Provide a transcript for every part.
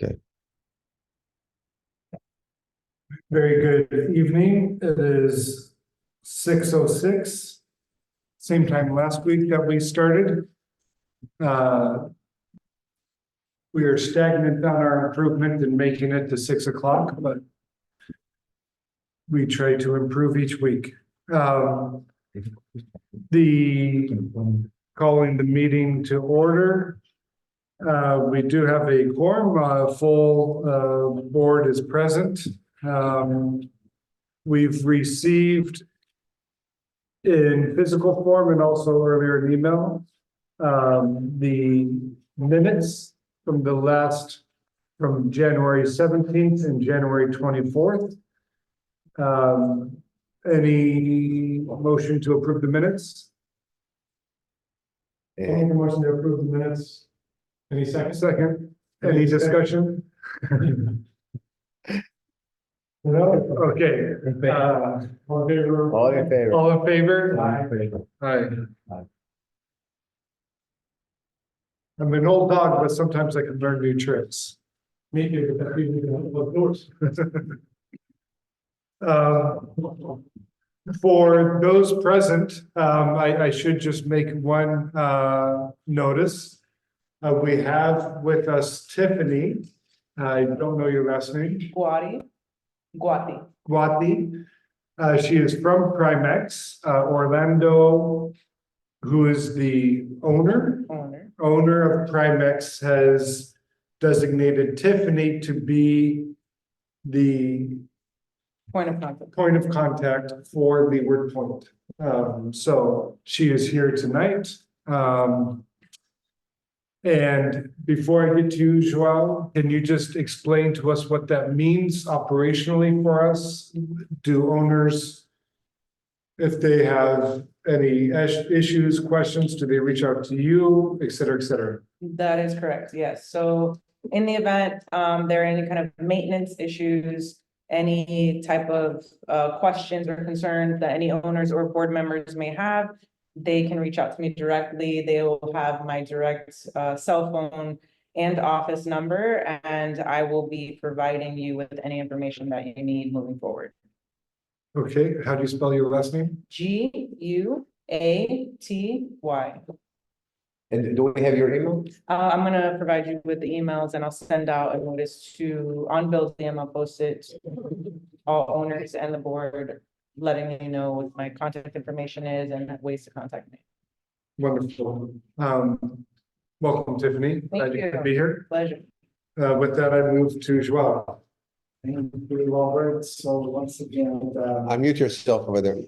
Okay. Very good evening. It is 6:06. Same time last week that we started. We are stagnant on our improvement and making it to 6 o'clock, but we try to improve each week. Calling the meeting to order. We do have a quorum, full board is present. We've received in physical form and also earlier in email, the minutes from January 17th and January 24th. Any motion to approve the minutes? Any motion to approve the minutes? Any second? Second. Any discussion? No? Okay. All in favor? All in favor. All in favor? Aye. Aye. I'm an old dog, but sometimes I can learn new tricks. Me too, but of course. For those present, I should just make one notice. We have with us Tiffany. I don't know your last name. Guati. She is from Primex, Orlando, who is the owner of Primex, has designated Tiffany to be the point of contact for Leeward Point. So she is here tonight. And before I get to you, Joao, can you just explain to us what that means operationally for us? Do owners, if they have any issues, questions, do they reach out to you, et cetera, et cetera? That is correct, yes. So in the event there are any kind of maintenance issues, any type of questions or concerns that any owners or board members may have, they can reach out to me directly. They will have my direct cell phone and office number, and I will be providing you with any information that you need moving forward. Okay, how do you spell your last name? Guaty. And do we have your email? I'm gonna provide you with the emails, and I'll send out a notice on Buildium. I'll post it to all owners and the board, letting you know what my contact information is and ways to contact me. Wonderful. Welcome, Tiffany. Glad you could be here. Pleasure. With that, I move to Joao. Thank you, Robert. So once again, Unmute yourself over there.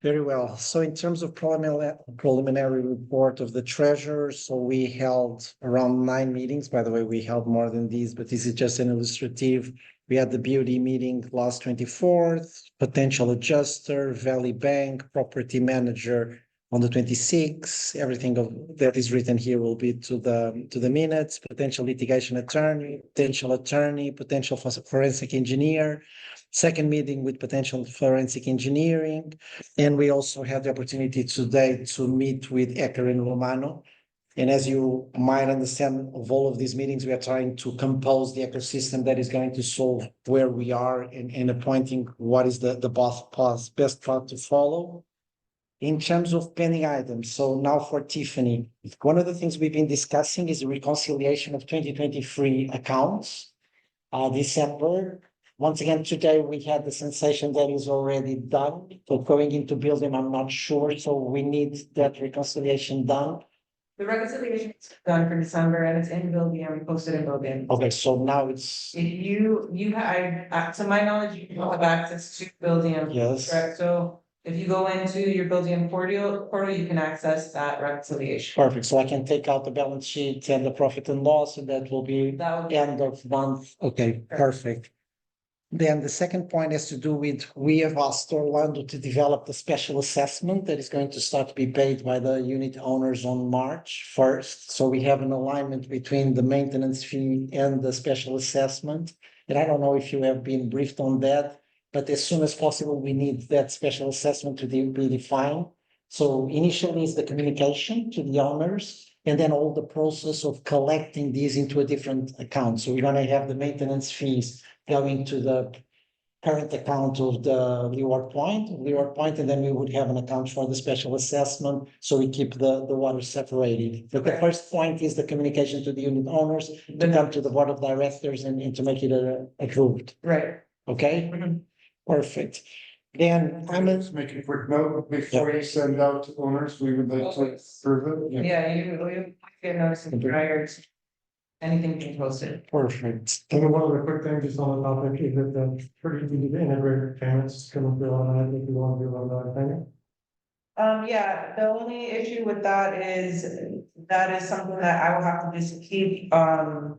very well. So in terms of preliminary report of the treasurer, so we held around 9 meetings. By the way, we held more than these, but this is just an illustrative. We had the BOD meeting last 24th, potential adjuster, Valley Bank, property manager on the 26th. Everything that is written here will be to the minutes. Potential litigation attorney, potential forensic engineer. Second meeting with potential forensic engineering. And we also had the opportunity today to meet with Hacker Romano. And as you might understand, of all of these meetings, we are trying to compose the ecosystem that is going to solve where we are and appointing what is the best path to follow. In terms of pending items, so now for Tiffany, one of the things we've been discussing is the reconciliation of 2023 accounts. December. Once again, today we had the sensation that is already done, but going into building, I'm not sure. So we need that reconciliation done. The reconciliation is done for December, and it's in Buildium, posted in Buildium. Okay, so now it's. If you have, to my knowledge, you have access to Buildium. Yes. Correct, so if you go into your Buildium portal, you can access that reconciliation. Perfect, so I can take out the balance sheet and the profit and loss, and that will be end of month. Okay, perfect. Then the second point has to do with, we have asked Orlando to develop the special assessment that is going to start to be paid by the unit owners on March 1st. So we have an alignment between the maintenance fee and the special assessment. And I don't know if you have been briefed on that, but as soon as possible, we need that special assessment to be defined. So initially it's the communication to the owners. and then all the process of collecting these into a different account. So we're gonna have the maintenance fees going to the current account of the Leeward Point, and then we would have an account for the special assessment, so we keep the water separated. But the Okay. first point is the communication to the unit owners, to come to the board of directors and to make it approved, Right. okay? Mhm. Perfect. Then I'm a, Just make a quick note, before you send out to owners, we would like to approve it. Yeah, you get notices prior to anything being posted. perfect. And then one other quick thing, just on the topic, is that the pretty easy to integrate payments come through on that, if you want to do on that payment. Yeah, the only issue with that is something that I will have to just keep, I'll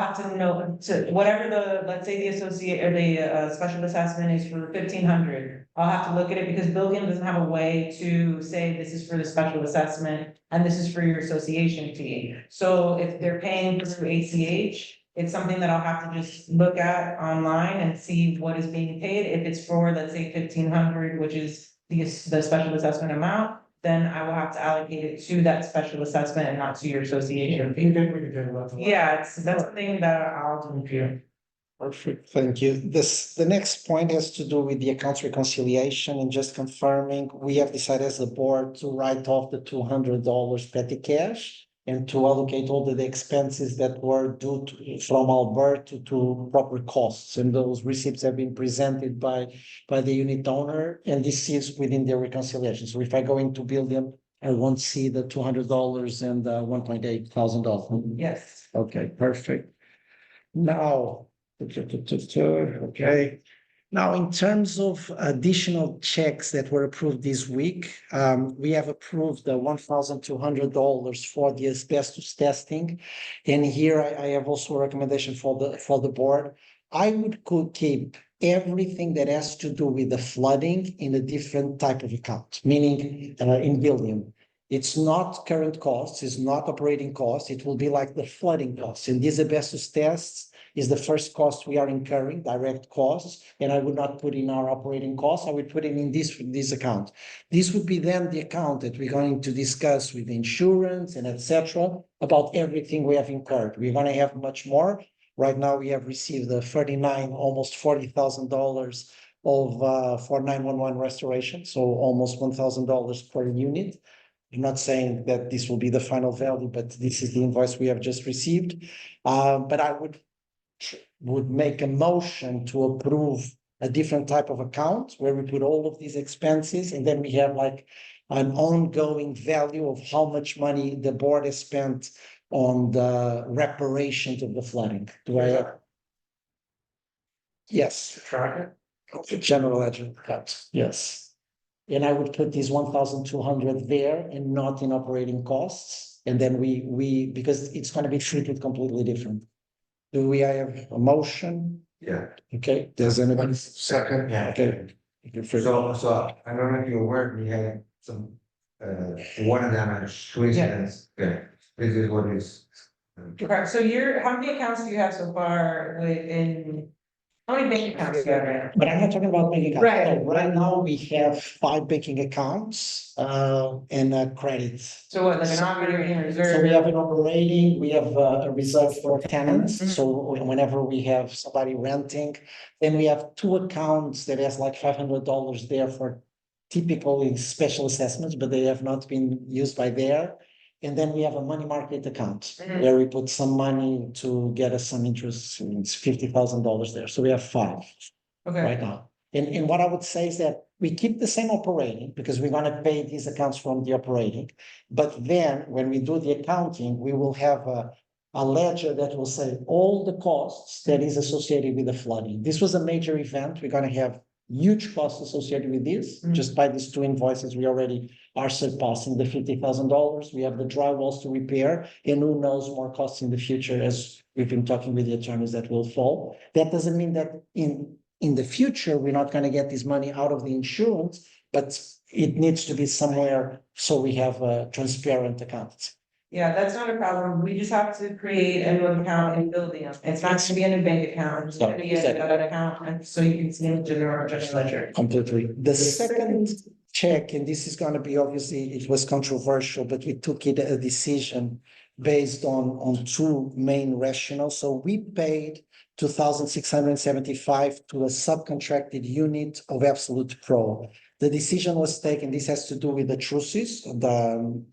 have to know, to, whatever the, let's say the associate, or the, special assessment is for 1,500. I'll have to look at it because Billiam doesn't have a way to say this is for the special assessment and this is for your association fee. So if they're paying through ACH, it's something that I'll have to just look at online and see what is being paid. If it's for, let's say 1,500, which is the special assessment amount, then I will have to allocate it to that special assessment and not to your association fee. We can table that. Yeah, that's something that I'll do for you. Perfect, thank you. The next point has to do with the accounts reconciliation and just confirming, we have decided as a board to write off the $200 petty cash and to allocate all the expenses that were due from Alberto to proper costs. And those receipts have been presented by the unit owner, and this is within their reconciliation. So if I go into Billiam, I won't see the $200 and $1,800. Yes. Okay, perfect. Now, okay. Now, in terms of additional checks that were approved this week, we have approved the $1,200 for the asbestos testing. And here I have also a recommendation for the board. I would keep everything that has to do with the flooding in a different type of account, meaning in Billiam. It's not current costs, it's not operating costs, it will be like the flooding costs. And these asbestos tests is the first cost we are incurring, direct costs, and I would not put in our operating costs, I would put it in this account. This would be then the account that we're going to discuss with insurance and etc. about everything we have incurred. We're going to have much more. Right now we have received the almost $40,000 of for 911 restoration, so almost $1,000 per unit. I'm not saying that this will be the final value, but this is the invoice we have just received. But I would make a motion to approve a different type of account where we put all of these expenses, and then we have like an ongoing value of how much money the board has spent on the reparations of the flooding. Do I have? Yes. Track it. General ledger cut, yes. And I would put these 1,200 there and not in operating costs. And then we because it's going to be treated completely different. Do I have a motion? Yeah. Okay, does anybody? Second. Yeah. Okay. So I don't know if you're aware, we had some, water damage, two incidents. Yeah. This is what is. Okay, so how many accounts do you have so far within, how many bank accounts do you have right now? But I'm not talking about banking accounts. Right. So right now, we have 5 banking accounts and credit. So what, like an operating reserve? So we have an operating, we have a reserve for tenants, Mhm. so whenever we have somebody renting, then we have 2 accounts that has like $500 there for typically special assessments, but they have not been used by there. And then we have a money market account Mhm. where we put some money to get us some interest, it's $50,000 there, so we have 5 Okay, right now. And what I would say is that we keep the same operating because we're gonna pay these accounts from the operating. But then when we do the accounting, we will have a ledger that will say all the costs that is associated with the flooding. This was a major event. We're gonna have huge costs associated with this. Mhm. Just by these 2 invoices, we already are surpassing the $50,000. We have the drywalls to repair, and who knows more costs in the future as we've been talking with the attorneys that will fall. That doesn't mean that in the future, we're not gonna get this money out of the insurance, but it needs to be somewhere so we have a transparent account. yeah, that's not a problem, we just have to create a new account and build them, it's not gonna be in a bank account, it's gonna be an account, and so you can see in the general ledger. Completely. The second check, and this is gonna be, obviously, it was controversial, but we took it a decision based on two main rationales. So we paid 2,675 to a subcontracted unit of Absolute Pro. The decision was taken, this has to do with the trusses,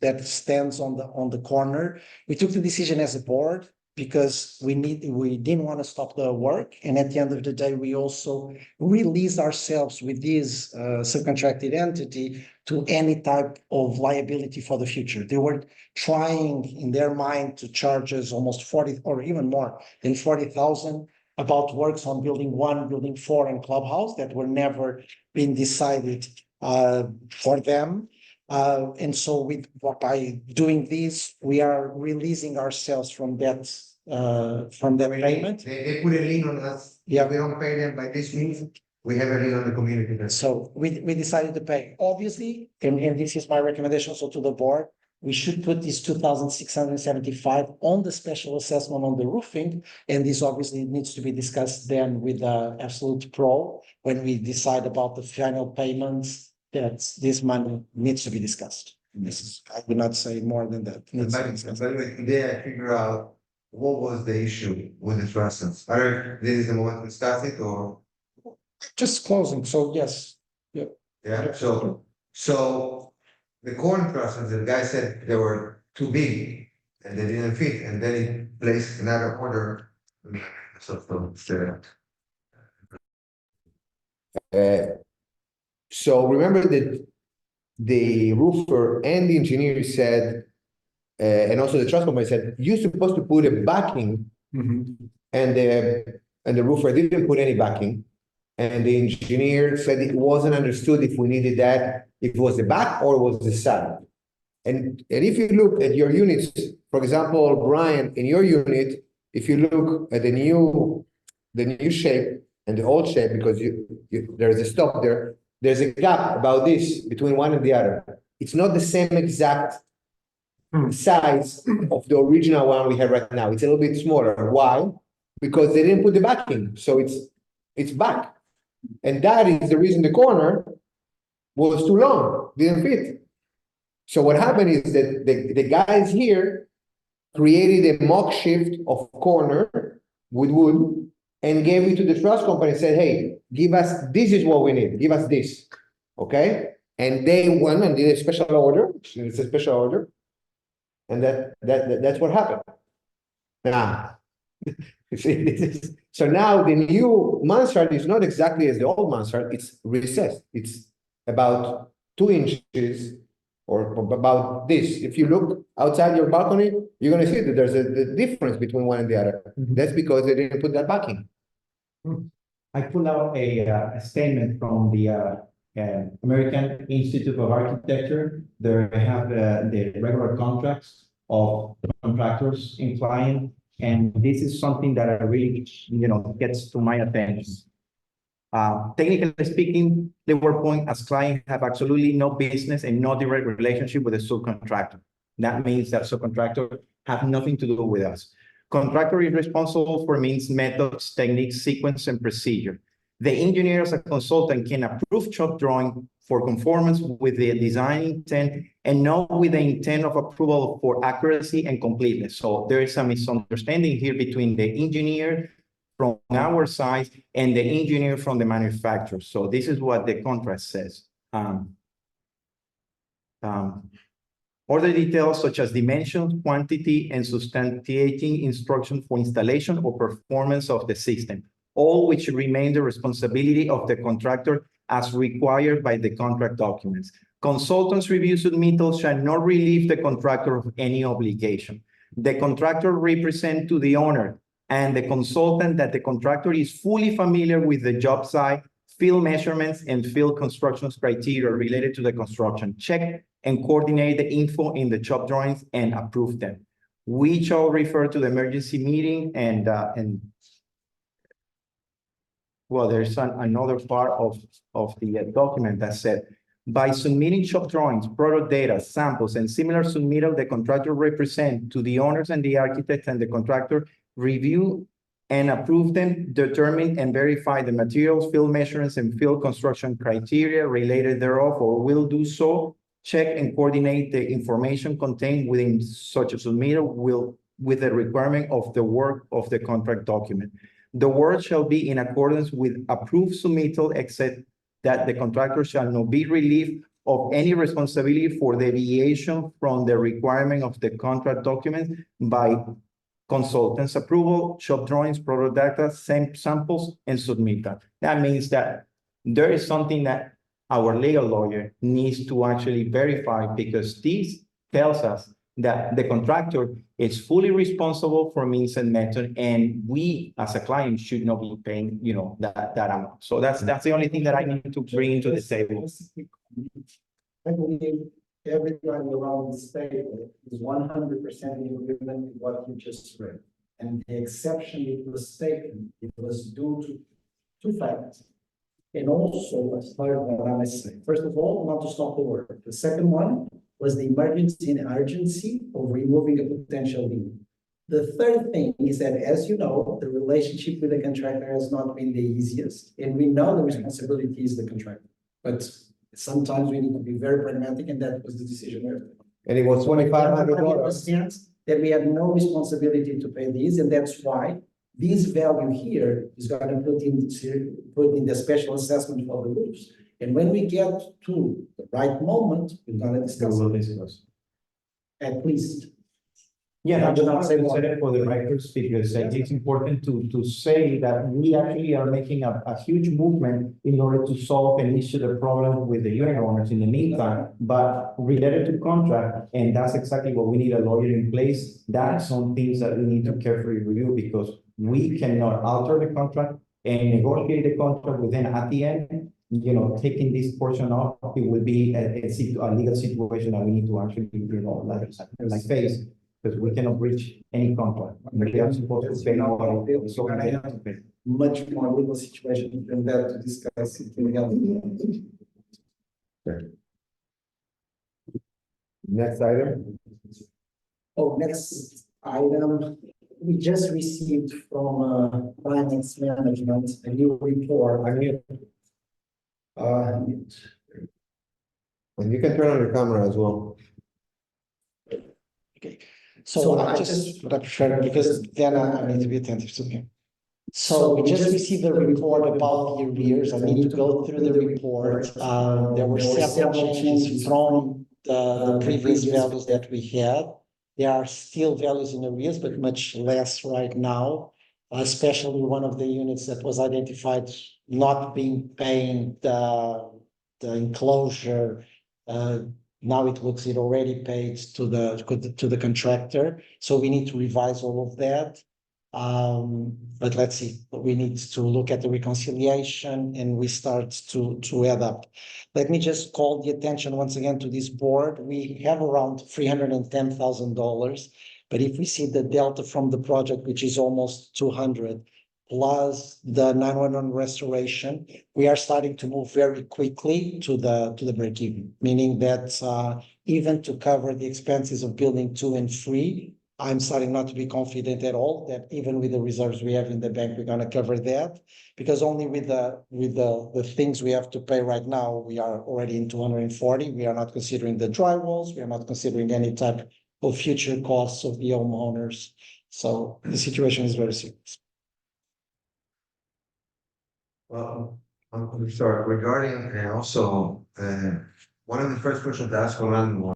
that stands on the corner. We took the decision as a board because we didn't want to stop the work. And at the end of the day, we also release ourselves with this subcontracted entity to any type of liability for the future. They were trying in their mind to charge us almost 40 or even more than 40,000 about works on building 1, building 4 and Clubhouse that were never been decided for them. And so by doing this, we are releasing ourselves from that payment. They put a lien on us. Yeah. If we don't pay them by this means, we have a lien on the community. So we decided to pay, obviously, and this is my recommendation also to the board. We should put this 2,675 on the special assessment on the roofing, and this obviously needs to be discussed then with Absolute Pro when we decide about the final payments. That this money needs to be discussed. This is, I would not say more than that. By the way, today I figure out what was the issue with the trusts. I don't know if this is the moment to discuss it or. Just closing, so yes. Yeah, so the corn trusts, the guy said they were too big and they didn't fit, and then he placed another order. So remember that the roofer and the engineer said, and also the trust company said, you're supposed to put a backing, and the roofer didn't put any backing. And the engineer said it wasn't understood if we needed that, if it was the back or it was the side. And if you look at your units, for example, Brian, in your unit, if you look at the new shape and the old shape, because there's a stop there, there's a gap about this between one and the other. It's not the same exact size of the original one we have right now. It's a little bit smaller. Why? Because they didn't put the backing, so it's back. And that is the reason the corner was too long, didn't fit. So what happened is that the guys here created a mock shift of corner with wood and gave it to the truss company and said, hey, give us, this is what we need, give us this, okay? And they went and did a special order, it's a special order, and that's what happened. Now, you see, so now the new mansard is not exactly as the old mansard, it's recessed. It's about 2 inches or about this. If you look outside your balcony, you're going to see that there's a difference between one and the other. That's because they didn't put that backing. I pulled out a statement from the American Institute of Architecture. They have the regular contracts of the contractors in client. And this is something that I really, gets to my attention. Technically speaking, Leeward Point as client have absolutely no business and no direct relationship with the subcontractor. That means that subcontractor have nothing to do with us. Contractor is responsible for means, methods, techniques, sequence, and procedure. The engineer as a consultant can approve shop drawing for conformance with the design intent and not with the intent of approval for accuracy and completeness. So there is a misunderstanding here between the engineer from our side and the engineer from the manufacturer. So this is what the contract says. Other details such as dimensions, quantity, and substantiating instruction for installation or performance of the system, all which remain the responsibility of the contractor as required by the contract documents. Consultants' review submittals shall not relieve the contractor of any obligation. The contractor represents to the owner and the consultant that the contractor is fully familiar with the job site, field measurements, and field construction criteria related to the construction. Check and coordinate the info in the job drawings and approve them. We shall refer to the emergency meeting and well, there's another part of the document that said, by submitting shop drawings, product data, samples, and similar submittal, the contractor represent to the owners and the architect and the contractor review and approve them, determine and verify the materials, field measurements, and field construction criteria related thereof, or will do so, check and coordinate the information contained within such a submittal with the requirement of the work of the contract document. The work shall be in accordance with approved submittal, except that the contractor shall not be relieved of any responsibility for deviation from the requirement of the contract document by consultant's approval, shop drawings, product data, samples, and submit that. That means that there is something that our legal lawyer needs to actually verify, because this tells us that the contractor is fully responsible for means and method, and we as a client should not be paying, that amount. So that's the only thing that I need to bring into the table. I believe everybody around the state is 100% in agreement with what you just read. And the exception it was taken, it was due to two factors. And also, as far as what I must say, first of all, not to stop the work. The second one was the emergency and urgency of removing a potential lien. The third thing is that, as you know, the relationship with the contractor has not been the easiest, and we know the responsibility is the contractor. But sometimes we need to be very pragmatic, and that was the decision there. And it was $2,500. Understands that we have no responsibility to pay these, and that's why this value here is going to put in the special assessment for the roofs. And when we get to the right moment, we're going to discuss it. At least. Yeah, I just want to say it for the records, because it's important to say that we actually are making a huge movement in order to solve and issue the problem with the unit owners in the meantime, but related to contract, and that's exactly what we need a lawyer in place. That's some things that we need to carefully review, because we cannot alter the contract and negotiate the contract within at the end, taking this portion off, it will be a legal situation that we need to actually, like face. Because we cannot breach any contract. We are supposed to pay what so we have to pay. Much more legal situation than that to discuss it together. Next item. Oh, next item, we just received from finance management a new report. And you can turn on your camera as well. Okay. So I just would appreciate, because then I need to be attentive to him. So we just received a report about the arrears. I need to go through the report. There were several changes from the previous values that we had. There are still values in arrears, but much less right now, especially one of the units that was identified not being paying the enclosure. Now it looks it already paid to the contractor, so we need to revise all of that. But let's see, we need to look at the reconciliation and we start to add up. Let me just call the attention once again to this board. We have around $310,000, but if we see the delta from the project, which is almost 200, plus the 911 restoration, we are starting to move very quickly to the break-even, meaning that even to cover the expenses of building 2 and 3, I'm starting not to be confident at all that even with the reserves we have in the bank, we're going to cover that, because only with the things we have to pay right now, we are already in 240. We are not considering the drywalls. We are not considering any type of future costs of the homeowners. So the situation is very serious. Well, I'm sorry, regarding also, one of the first questions to ask Rolando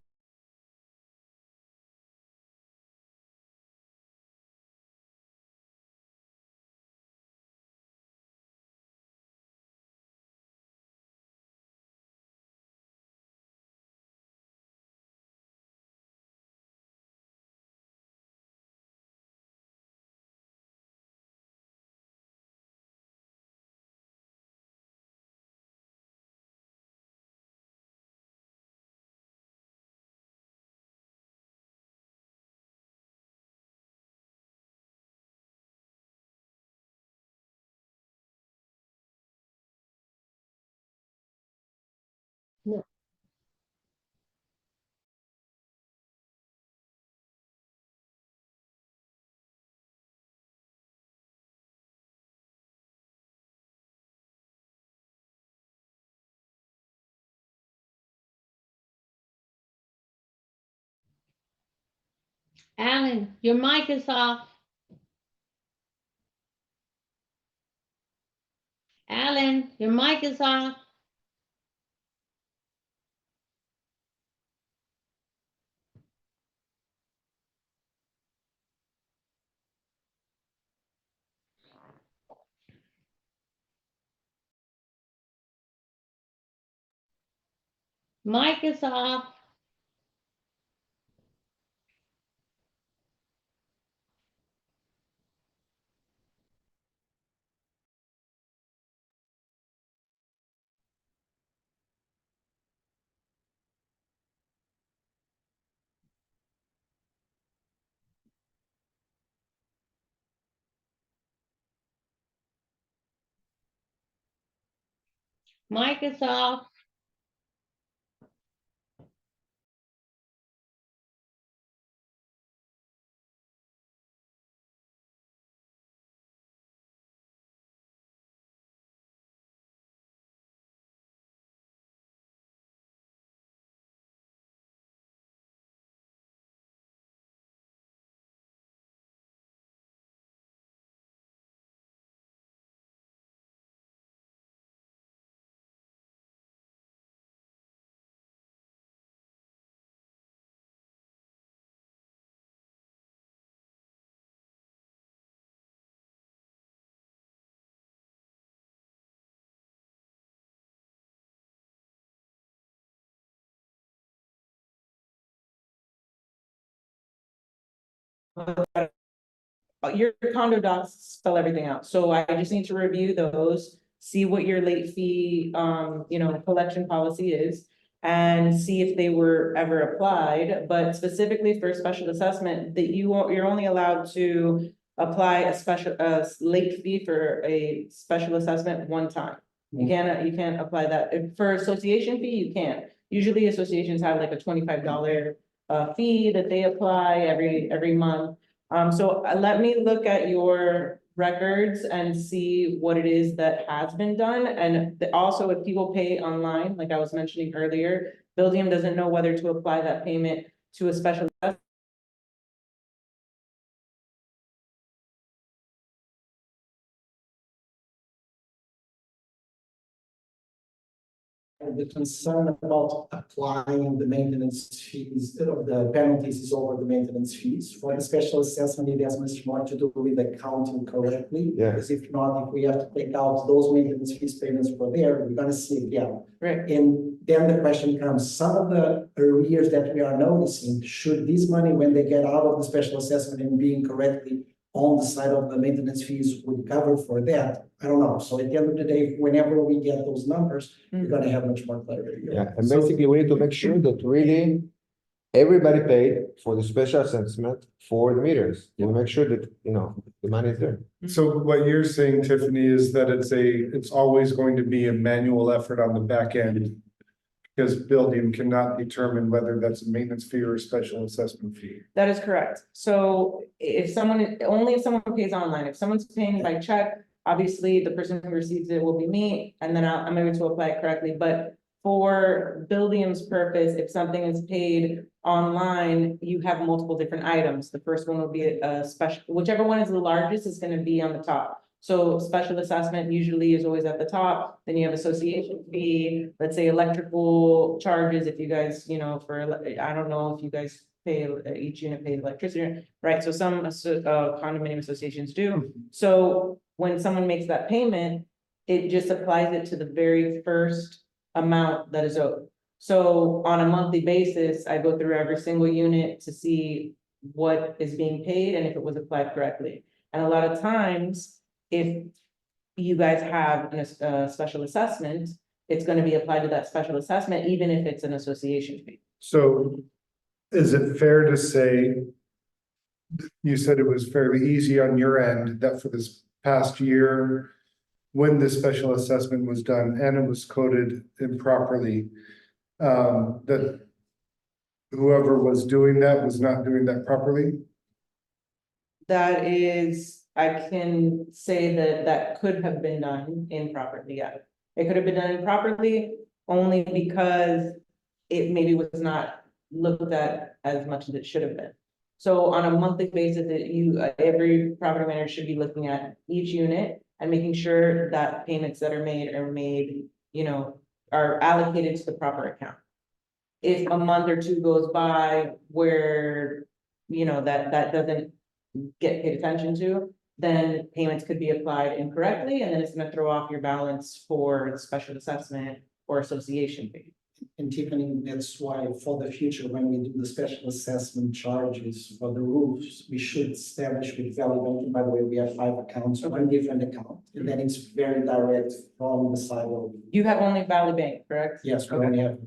Alan, your mic is off. Alan, your mic is off. Mic is off. Mic is off. Your condo docs spell everything out, so I just need to review those, see what your late fee, collection policy is. And see if they were ever applied, but specifically for special assessment, that you're only allowed to apply a late fee for a special assessment one time. You can't apply that. For association fee, you can't. Usually associations have like a $25 fee that they apply every month. So let me look at your records and see what it is that has been done. And also, if people pay online, like I was mentioning earlier, Buildium doesn't know whether to apply that payment to a special. The concern about applying the maintenance fees, the penalties is over the maintenance fees. For the special assessment, it has much more to do with accounting correctly. Yeah. Because if not, if we have to take out those maintenance fees payments for there, we're gonna see again. Right. And then the question comes, some of the arrears that we are noticing, should this money, when they get out of the special assessment and being correctly on the side of the maintenance fees would cover for that? I don't know. So at the end of the day, whenever we get those numbers, we're gonna have much more clarity. Yeah, and basically we need to make sure that really everybody paid for the special assessment for the meters. We'll make sure that, the money is there. So what you're saying, Tiffany, is that it's always going to be a manual effort on the back end. Because Buildium cannot determine whether that's a maintenance fee or a special assessment fee. That is correct. So only if someone pays online, if someone's paying by check, obviously the person who receives it will be me, and then I'm able to apply it correctly. But for Buildium's purpose, if something is paid online, you have multiple different items. The first one will be a special, whichever one is the largest is going to be on the top. So special assessment usually is always at the top, then you have association fee, let's say electrical charges, if you guys, I don't know if you guys pay, each unit pays electricity, right? So some condominium associations do. So when someone makes that payment, it just applies it to the very first amount that is owed. So on a monthly basis, I go through every single unit to see what is being paid and if it was applied correctly. And a lot of times, if you guys have a special assessment, it's going to be applied to that special assessment, even if it's an association fee. So is it fair to say, you said it was fairly easy on your end, that for this past year, when the special assessment was done and it was coded improperly, that whoever was doing that was not doing that properly? That is, I can say that could have been done improperly, yeah. It could have been done improperly only because it maybe was not looked at as much as it should have been. So on a monthly basis, every property manager should be looking at each unit and making sure that payments that are made, are allocated to the proper account. If a month or two goes by where, that doesn't get paid attention to, then payments could be applied incorrectly, and then it's gonna throw off your balance for the special assessment or association fee. And Tiffany, that's why for the future, when we do the special assessment charges for the roofs, we should establish with Valley Banking, by the way, we have 5 accounts, one different account, and then it's very direct from the side of. You have only Valley Bank, correct? Yes, we only have.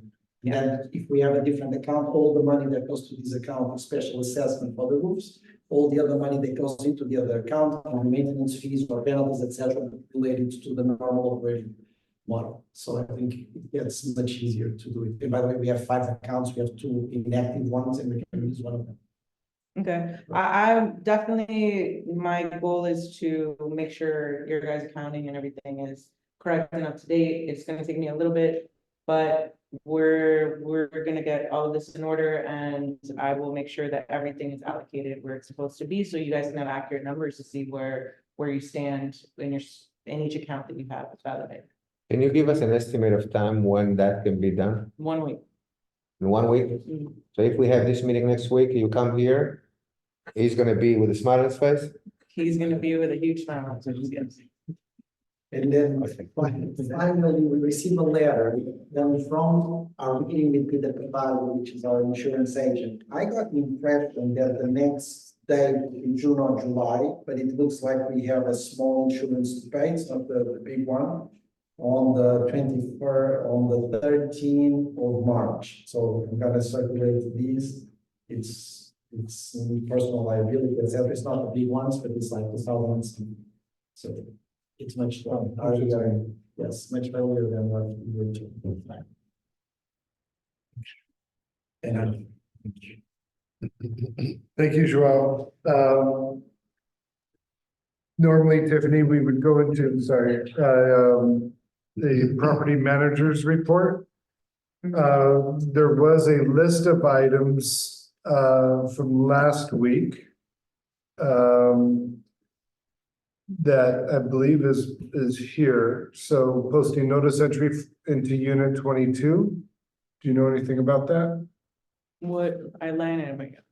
And then if we have a different account, all the money that goes to this account, special assessment for the roofs, all the other money that goes into the other account, and maintenance fees or penalties, etc., related to the normal operating model. So I think it gets much easier to do it. And by the way, we have 5 accounts, we have 2 inactive ones, and we can use one of them. Okay, I definitely, my goal is to make sure your guys' accounting and everything is correct and up to date. It's gonna take me a little bit, but we're gonna get all of this in order, and I will make sure that everything is allocated where it's supposed to be, so you guys can have accurate numbers to see where you stand in each account that you have validated. Can you give us an estimate of time when that can be done? 1 week. In 1 week? Mm. So if we have this meeting next week, you come here, he's gonna be with a smile on his face? He's gonna be with a huge smile, so he's gonna see. And then finally, we received a letter then from our meeting with Peter Cavallo, which is our insurance agent. I got the impression that the next day in June or July, but it looks like we have a small insurance to pay, it's not the big one, on the 23rd, on the 13th of March. So I'm gonna circulate these. It's personal liability, etc. It's not the big ones, but it's like 2,000. So it's much earlier, yes, much earlier than what we were doing. And Thank you, Joel. Normally, Tiffany, we would go into, the property manager's report. There was a list of items from last week that I believe is here. So posting notice entry into unit 22. Do you know anything about that? What I landed, oh my God.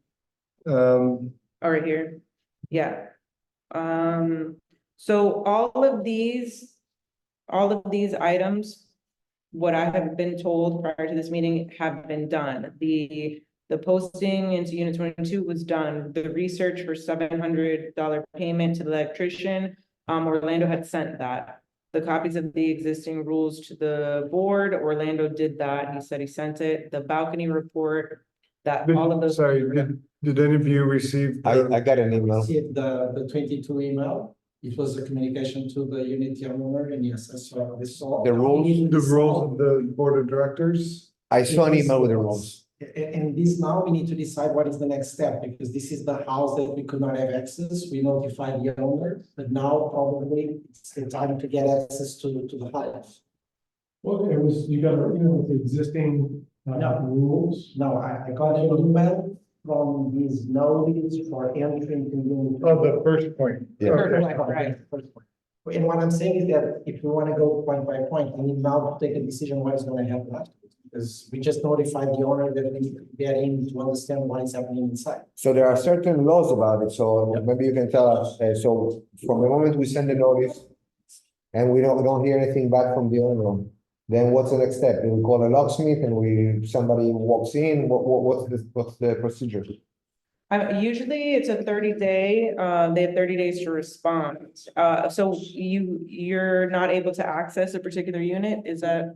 Um, Oh, right here, yeah. So all of these items, what I have been told prior to this meeting have been done. The posting into unit 22 was done. The research for $700 payment to the electrician, Orlando had sent that. The copies of the existing rules to the board, Orlando did that. He said he sent it. The balcony report, that all of those. Sorry, did any of you receive? I got an email. see the 22 email. It was a communication to the unit owner, and yes, I saw this. The rules? The rules of the board of directors? I saw an email with the rules. And this now we need to decide what is the next step, because this is the house that we could not have access. We notified the owner, but now probably it's the time to get access to the house. Well, you got, with the existing rules. No, I got an email from these notice for entering to. Oh, the first point. Yeah. Okay. Right. And what I'm saying is that if we want to go point by point, we need now to take a decision what is going to happen afterwards. Because we just notified the owner that we need to get in to understand what is happening inside. So there are certain laws about it, so maybe you can tell us, so from the moment we send the notice and we don't hear anything back from the owner, then what's the next step? Do we call a locksmith and somebody walks in? What's the procedure? Usually it's a 30-day, they have 30 days to respond. So you're not able to access a particular unit, is that?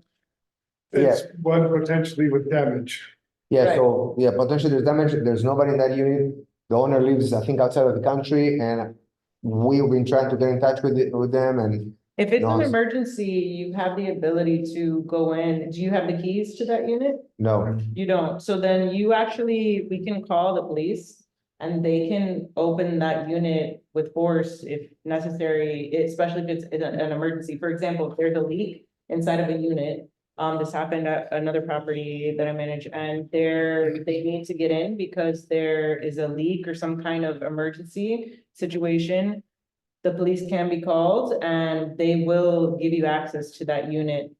It's one potentially with damage. Yeah, so, potentially there's damage, there's nobody in that unit. The owner lives, I think, outside of the country, and we've been trying to get in touch with them, and If it's an No. emergency, you have the ability to go in. Do you have the keys to that unit? no. You don't. So then we can call the police and they can open that unit with force if necessary, especially if it's an emergency. For example, if there's a leak inside of a unit This happened at another property that I manage, and they need to get in because there is a leak or some kind of emergency situation. The police can be called and they will give you access to that unit.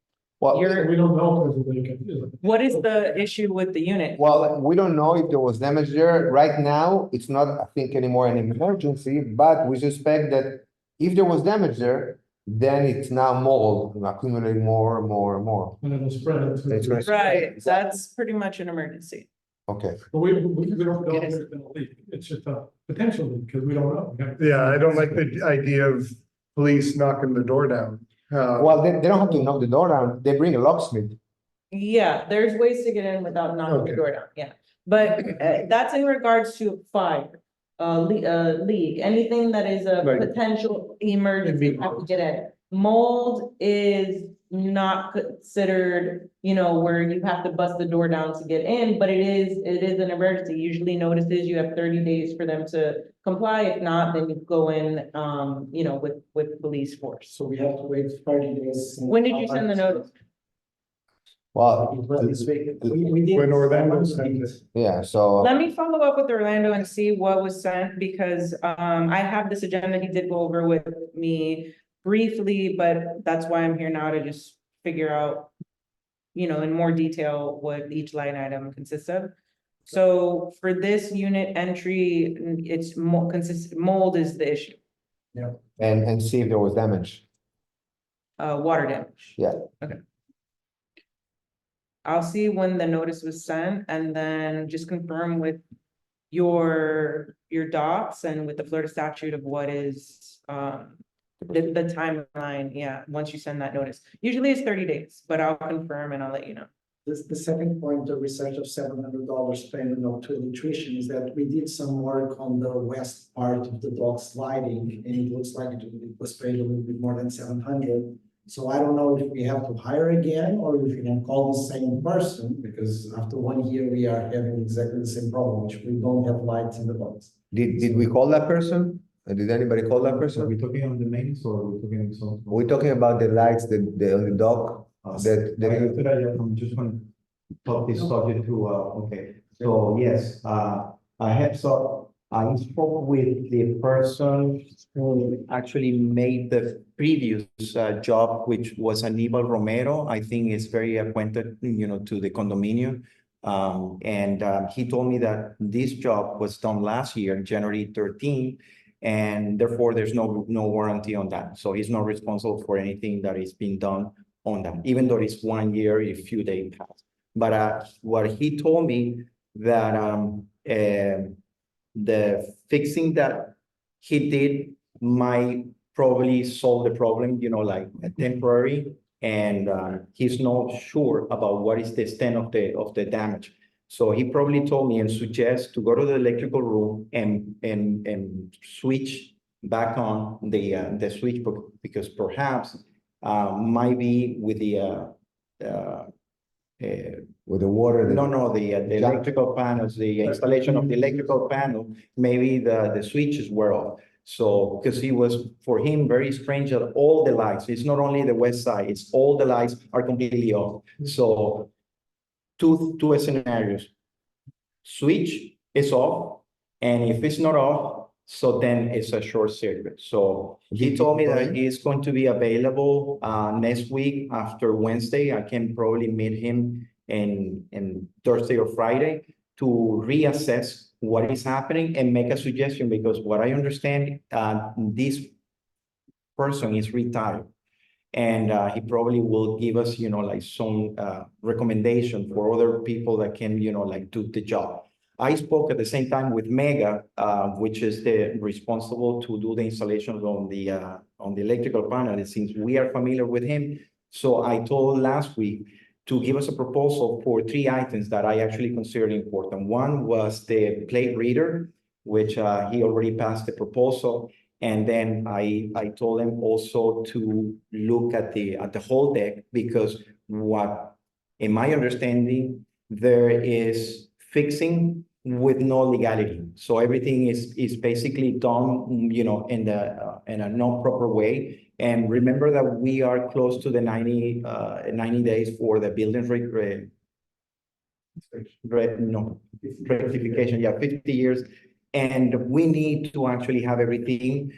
Well, We don't know if there's a leak. What is the issue with the unit? well, we don't know if there was damage there. Right now, it's not, I think, anymore an emergency, but we suspect that if there was damage there, then it's now mold, accumulating more and more and more. And it'll spread. It's gonna- Right, that's pretty much an emergency. Okay, But we don't know if there's been a leak. It's just a potential leak because we don't know. Yeah, I don't like the idea of police knocking the door down. well, they don't have to knock the door down, they bring a locksmith. Yeah, there's ways to get in without knocking the Okay. door down, yeah. But that's in regards to fire, leak, anything that is a Like- potential emergency, you have to get in. Mold is not considered, where you have to bust the door down to get in, but it is an emergency. Usually notices, you have 30 days for them to comply. If not, then you go in, with police force. So we have to wait 30 days. When did you send the notice? Well, This week. We did. When Orlando sent it. yeah, so, Let me follow up with Orlando and see what was sent, because I have this agenda he did go over with me briefly, but that's why I'm here now to just figure out, in more detail what each line item consists of. So for this unit entry, it's mold is the issue, and see if there was damage. water damage. Yeah. Okay. I'll see when the notice was sent and then just confirm with your docs and with the Florida statute of what is, the timeline, yeah, once you send that notice. Usually it's 30 days, but I'll confirm and I'll let you know. The second point, the research of $700 payment of to electrician is that we did some work on the west part of the dock sliding, and it looks like it was paid a little bit more than 700. So I don't know if we have to hire again or if we can call the same person, because after 1 year, we are having exactly the same problem, which we don't have lights in the docks. Did we call that person? Did anybody call that Are person? we talking on the mains or are we talking on some? We're talking about the lights, the on the dock, I'm just gonna talk this subject through, okay, so yes, I spoke with the person who actually made the previous job, which was Aníbal Romero. I think is very acquainted, to the condominium. He told me that this job was done last year, January 13, and therefore there's no warranty on that. So he's not responsible for anything that is being done on that, even though it's 1 year, a few days past. But what he told me that the fixing that he did might probably solve the problem, like a temporary, and he's not sure about what is the extent of the damage. So he probably told me and suggests to go to the electrical room and switch back on the switch, because perhaps might be with with the water. the electrical panels, the installation of the electrical panel, maybe the switches were off. So, because for him, very strange that all the lights, it's not only the west side, it's all the lights are completely off. So, two scenarios. Switch is off, and if it's not off, so then it's a short circuit. So he told me that he is going to be available next week after Wednesday. I can probably meet him in Thursday or Friday to reassess what is happening and make a suggestion, because what I understand, this person is retired. And he probably will give us, some recommendation for other people that can, do the job. I spoke at the same time with Mega, which is the responsible to do the installations on the electrical panel. And since we are familiar with him, so I told last week to give us a proposal for 3 items that I actually considered important. One was the plate reader, which he already passed the proposal. And then I told him also to look at the whole deck, because what, in my understanding, there is fixing with no legality. So everything is basically done, in a non proper way. And remember that we are close to the 90 days for the building rectification, yeah, 50 years. And we need to actually have everything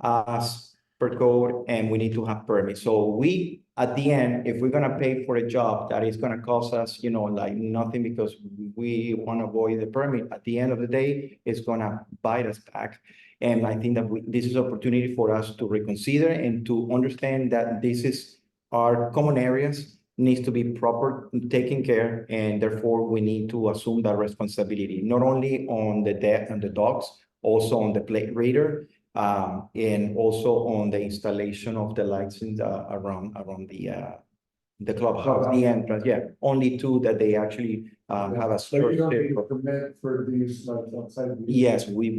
as per code, and we need to have permits. So we, at the end, if we're gonna pay for a job that is gonna cost us, you know, like nothing because we want to avoid the permit, at the end of the day, it's gonna bite us back. And I think that this is an opportunity for us to reconsider and to understand that this is our common areas, needs to be proper taken care, and therefore we need to assume that responsibility, not only on the dogs, also on the plate reader, and also on the installation of the lights in around the clubhouse, the entrance. Yeah, only two that they actually have a So you don't need a structure. permit for these, like, outside of these? Yes, we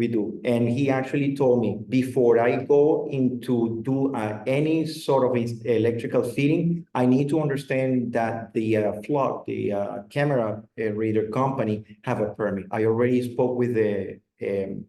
do. And he actually told me, before I go into do any sort of electrical fitting, I need to understand that the flock, the camera reader company have a permit. I already spoke with the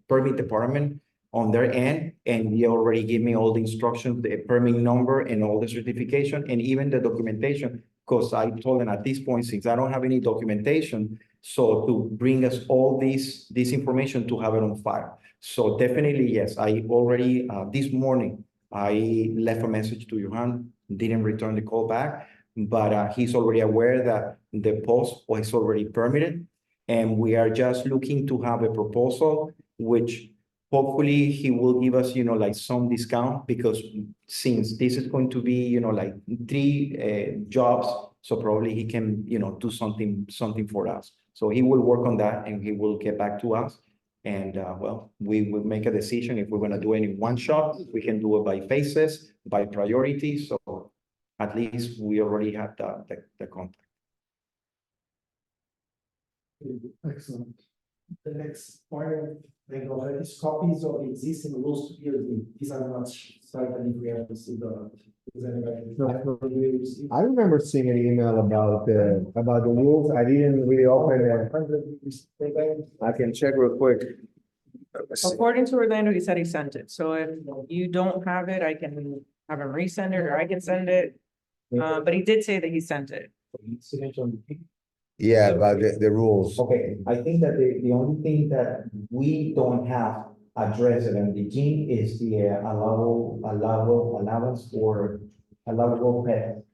permit department on their end, and they already gave me all the instructions, the permit number and all the certification and even the documentation. Because I told them at this point, since I don't have any documentation, so to bring us all this information to have it on file. So definitely, yes, I already, this morning, I left a message to Johan, didn't return the call back, but he's already aware that the post was already permitted. And we are just looking to have a proposal, which hopefully he will give us, you know, like some discount, because since this is going to be, you know, like 3 jobs, so probably he can, you know, do something for us. So he will work on that and he will get back to us. And well, we will make a decision if we're going to do any one shot. We can do it by phases, by priority. So at least we already have the contact. Excellent. The next point, they go ahead, is copies of the existing rules to be reviewed. These are not certain if we have received or not. Does anybody receive? I remember seeing an email about the rules. I didn't really open it. I can check real quick. According to Orlando, he said he sent it. So if you don't have it, I can have him resend it, or I can send it. But he did say that he sent it. Yeah, about the rules. Okay, I think that the only thing that we don't have addressed in the gene is the allowance for allowable pet.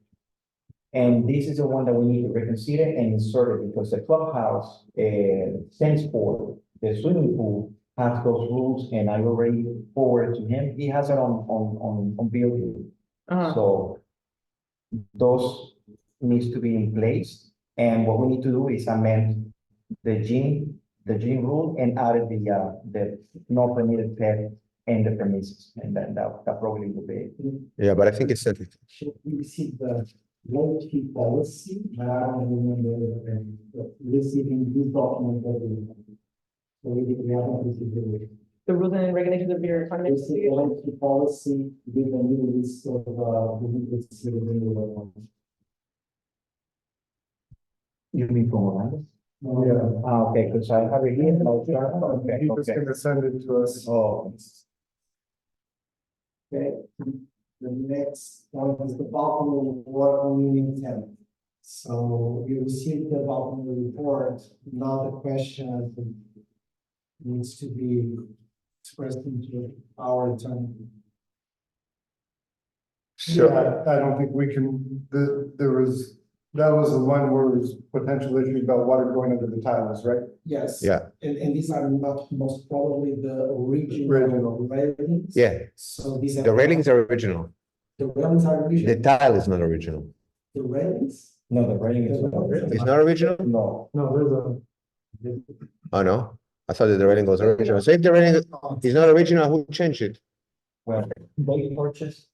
And this is the one that we need to reconsider and insert it, because the clubhouse stands for the swimming pool has those rules, and I already forwarded to him. He has it on video. So those needs to be in place. And what we need to do is amend the gene rule and add the no permitted pet and the premises, and then that probably will be it. Yeah, but I think it's certified. Should we receive the low fee policy? I don't remember receiving this document. So we haven't received the. The rules and regulations of your economy. Receive the low fee policy with a new list of You mean from Orlando? Yeah. Okay, because I have it here. Okay, He was okay. gonna send it to us. Oh, Okay, the next one is the Baltimore Water Union 10. So we received the Baltimore report, now the question needs to be expressed into our attorney. Yeah, I don't think we can, that was the one where there's potential issue about water going under the tiles, right? Yes. Yeah. And these are not most probably the original railings. Yeah, So these are. the railings are original. The railings are The original. tile is not original. The railings? no, the railing is not. It's not original? No, No, there's a. Oh, no? I thought that the railing was original. So if the railing is not original, who changed it? well, they purchased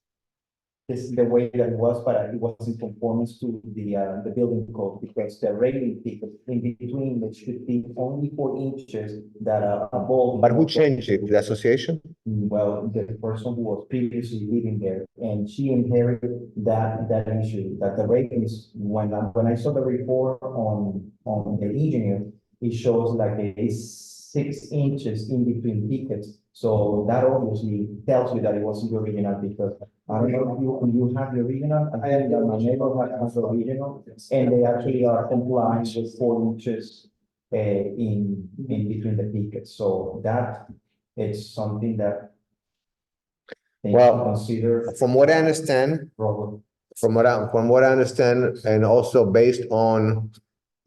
this is the way that it was, but it was in conformance to the building code, because the railing thickness in between, it should be only 4 inches that are above. But who changed it? The association? Well, the person who was previously living there, and she inherited that issue, that the ratings, when I saw the report on the engineer, it shows like a 6 inches in between pickets. So that obviously tells you that it wasn't the original, because I don't know if you have the original, I think that my neighbor has the original, and they actually are compliant with 4 inches in between the pickets, so that it's something that they need to Well, consider. From what I understand, Robert. from what I understand, and also based on,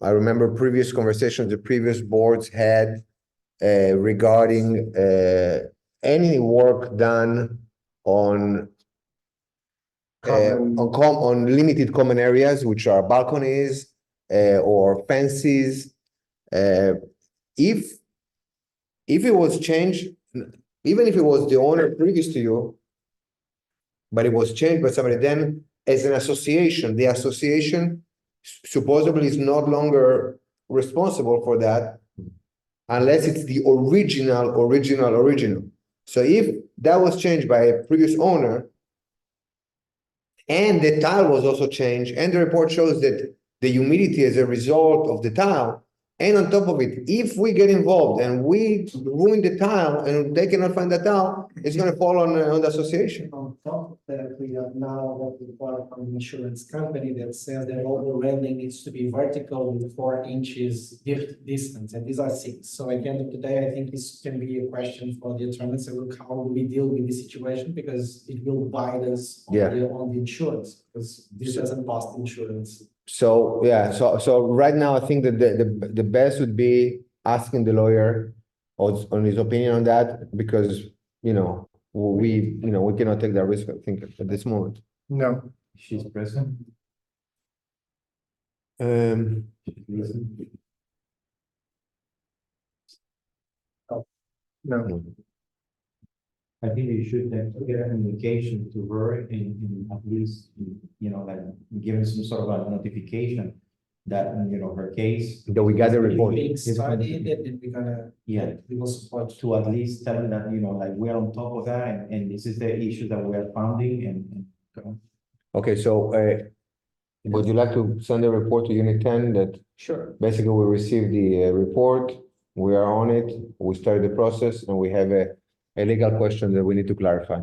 I remember previous conversations the previous boards had regarding any work done on on limited common areas, which are balconies or fences. If it was changed, even if it was the owner previous to you, but it was changed by somebody, then as an association, the association supposedly is no longer responsible for that unless it's the original. So if that was changed by a previous owner and the tile was also changed and the report shows that the humidity as a result of the tile, and on top of it, if we get involved and we ruin the tile and they cannot find the tile, it's going to fall on the association. On top of that, we have now what we bought from the insurance company that says that all the railing needs to be vertical with 4 inches distance, and these are 6. So at the end of the day, I think this can be a question for the attorneys. So look, how do we deal with this situation? Because it will bite us on the insurance, because this doesn't cost insurance. So, yeah, so right now, I think that the best would be asking the lawyer on his opinion on that, because, we cannot take that risk, I think, at this moment. No, She's present. no. I think you should get a communication to her in at least, like given some sort of a notification that, her case. That we got the report. Being studied, and we're gonna, Yeah, we will support. to at least tell them that, like we're on top of that, and this is the issue that we are founding and. Okay, so would you like to send a report to Unit 10 that Sure. basically we received the report, we are on it, we started the process, and we have a legal question that we need to clarify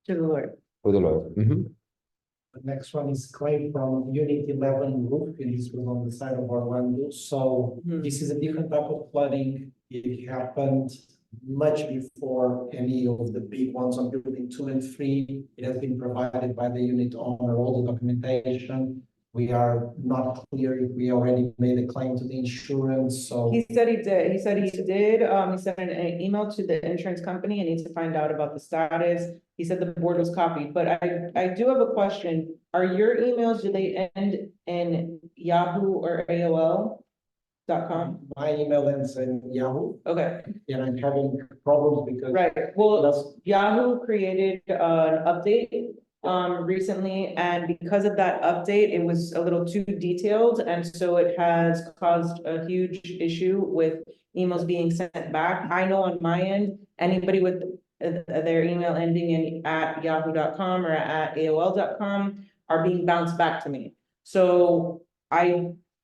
To the lawyer. with the lawyer. The next one is claim from Unit 11 roof, and this was on the side of Orlando. So this is a different type of flooding. It happened much before any of the big ones on building 2 and 3. It has been provided by the unit owner, all the documentation. We are not clear if we already made a claim to the insurance, so. He said he did. He said he did. He sent an email to the insurance company and needs to find out about the status. He said the board was copied, but I do have a question. Are your emails, do they end in Yahoo or AOL.com? My email ends in Yahoo, Okay, and I'm having problems because. right. Well, Yahoo created an update recently, and because of that update, it was a little too detailed, and so it has caused a huge issue with emails being sent back. I know on my end, anybody with their email ending in at yahoo.com or at AOL.com are being bounced back to me. So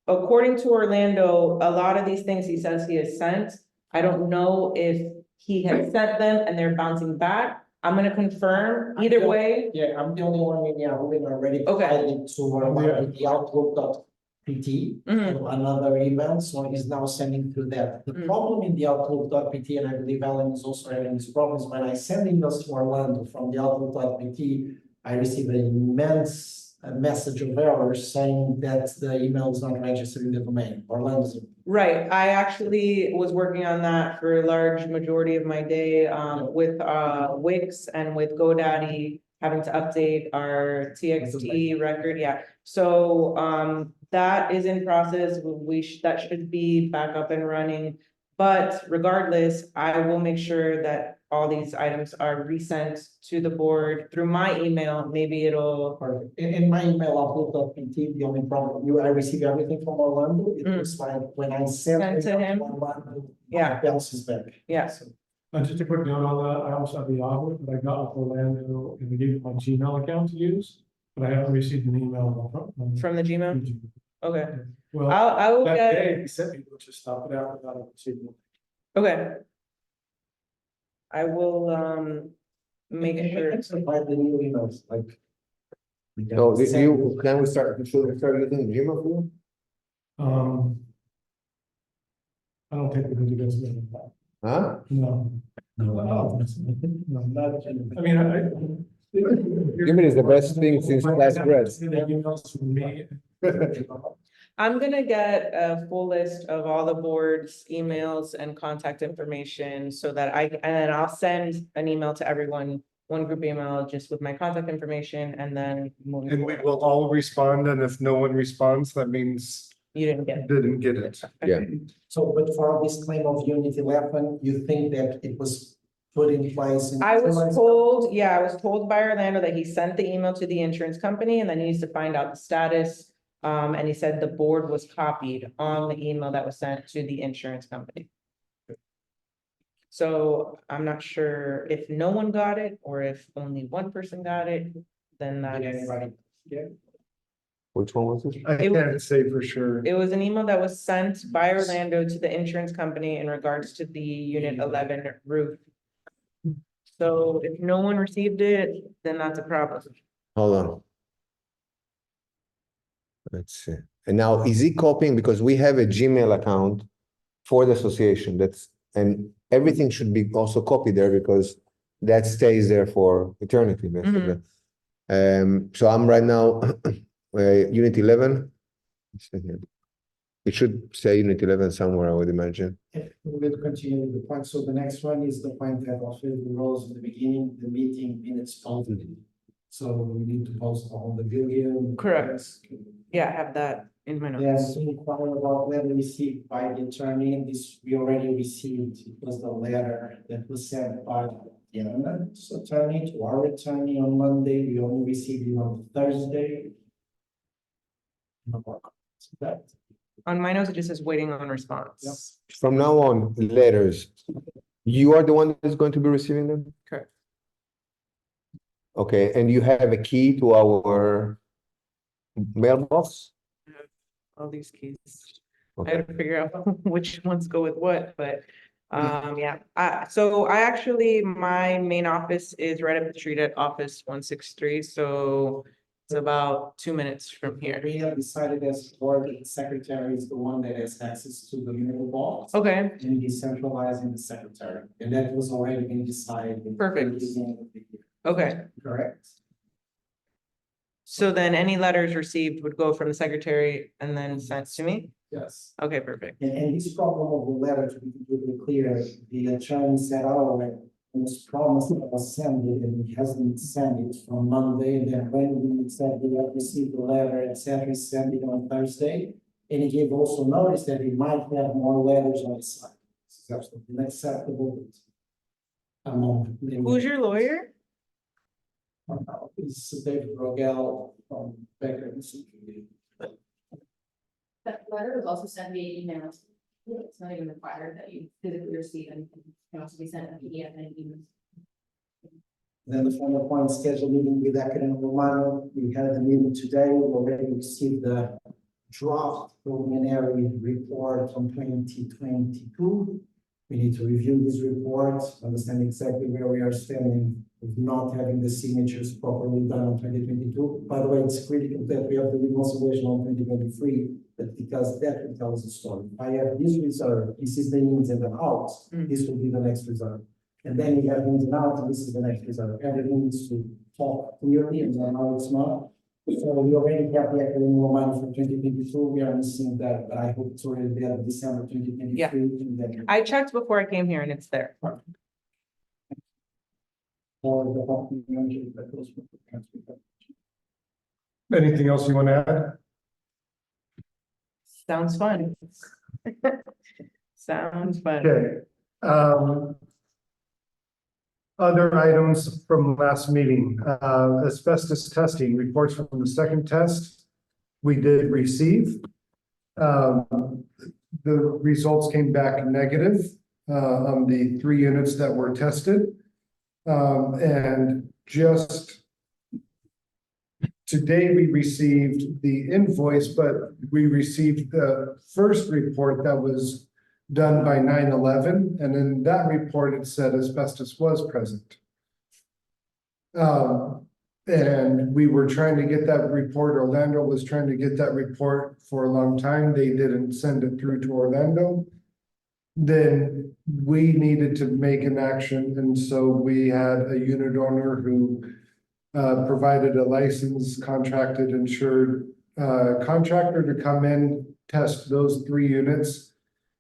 according to Orlando, a lot of these things he says he has sent, I don't know if he has sent them and they're bouncing back. I'm gonna confirm either way. Yeah, I'm the only one in Yahoo and already Okay. provided to the outlook.pt, another email, so he's now sending through that. The problem in the outlook.pt, and I believe Alan is also having this problem, is when I send emails to Orlando from the outlook.pt, I receive an immense message of errors saying that the email is not registered in the domain. Orlando's. Right, I actually was working on that for a large majority of my day, with Wix and with GoDaddy, having to update our TXT record, yeah. So, that is in process, that should be back up and running. But regardless, I will make sure that all these items are resent to the board through my email. Maybe it'll. Perfect. In my email, outlook.pt, the only problem, I receive everything from Orlando. It looks like when I send Send to him? Orlando, Yeah. it bounces back. Yeah. So, Just a quick note on that, I also have the Yahoo, but I got with Orlando and they gave me my Gmail account to use, but I haven't received an email From the Gmail? Okay, Well, I will that get, day, he sent me, to stop it out without a receiving. okay. I will, make sure. By the new emails, like. So can we start, should we start using Gmail for you? I don't think we can do this. Huh? No. No, not. I mean, Gmail is the best thing since sliced bread. Emails from me. I'm gonna get a full list of all the board's emails and contact information so that and then I'll send an email to everyone, one group email just with my contact information and then moving And we forward. will all respond, and if no one responds, that means You didn't get it. didn't get it. Yeah. So, but for this claim of Unit 11, you think that it was put in place? I was told, yeah, I was told by Orlando that he sent the email to the insurance company and then he needs to find out the status. And he said the board was copied on the email that was sent to the insurance company. So I'm not sure if no one got it or if only one person got it, then Did that's. anybody get it? Which one was it? I It was- can't say for sure. It was an email that was sent by Orlando to the insurance company in regards to the Unit 11 roof. So if no one received it, then that's a problem. Hold on. Let's see. And now, is he copying, because we have a Gmail account for the association, and everything should be also copied there because that stays there for eternity, basically. So I'm right now, Unit 11. Let's see here. It should say Unit 11 somewhere, I would imagine. We're going to continue with the point. So the next one is the point that also rose in the beginning, the meeting minutes posted. So we need to post on the video. Correct. Yeah, I have that in my notes. Yes, inquire about letter received by the attorney. This we already received. It was the letter that was sent by the attorney to our attorney on Monday. We only received it on Thursday. That. On my notes, it just says waiting on response. From now on, letters, you are the one that's going to be receiving them? Correct. Okay, and you have a key to our mailbox? All these keys. I Okay. had to figure out which ones go with what, but yeah. So I actually, my main office is right up the street at office 163, so it's about 2 minutes from here. We have decided as board that the secretary is the one that has access to the mailbox. Okay, And decentralizing the secretary, and that was already been decided. Perfect. Okay. okay. Correct. So then any letters received would go from the secretary and then sent to me? Yes. Okay, perfect. And this problem of the letter, to be completely clear, the attorney said, oh, it was promised that I was send it, and he hasn't sent it from Monday, and then when we said we have received the letter, et cetera, he sent it on Thursday. And he gave also notice that he might have more letters on his side. This is absolutely unacceptable. Who's your lawyer? This is David Rogel from Becker and CPD. That letter was also sent via email. It's not even required that you physically receive anything. It can also be sent via PDF and email. Then the final point, scheduled meeting with Hacker Romano. We had the meeting today. We already received the draft preliminary report from 2022. We need to review this report, understand exactly where we are standing with not having the signatures properly done on 2022. By the way, it's critical that we have the reconciliation on 2023, but because that will tell us the story. If I have this reserve, this is the ins and the outs, this will be the next reserve. And then you have ins and outs, and this is the next reserve. Everything needs to talk clearly, and now it's not. So we already have the Hacker Romano for 2022. We are missing that, but I hope it's already there December 2023. Yeah. And then I checked before I came here and it's there. for the whole community, that goes with the transfer. Anything else you want to add? Sounds fun. Sounds fun. Okay. Other items from last meeting, asbestos testing reports from the second test we did receive. The results came back negative on the 3 units that were tested. And just today we received the invoice, but we received the first report that was done by 9/11, and in that report, it said asbestos was present. And we were trying to get that report, Orlando was trying to get that report for a long time, they didn't send it through to Orlando. Then we needed to make an action, and so we had a unit owner who provided a licensed, contracted, insured contractor to come in, test those 3 units,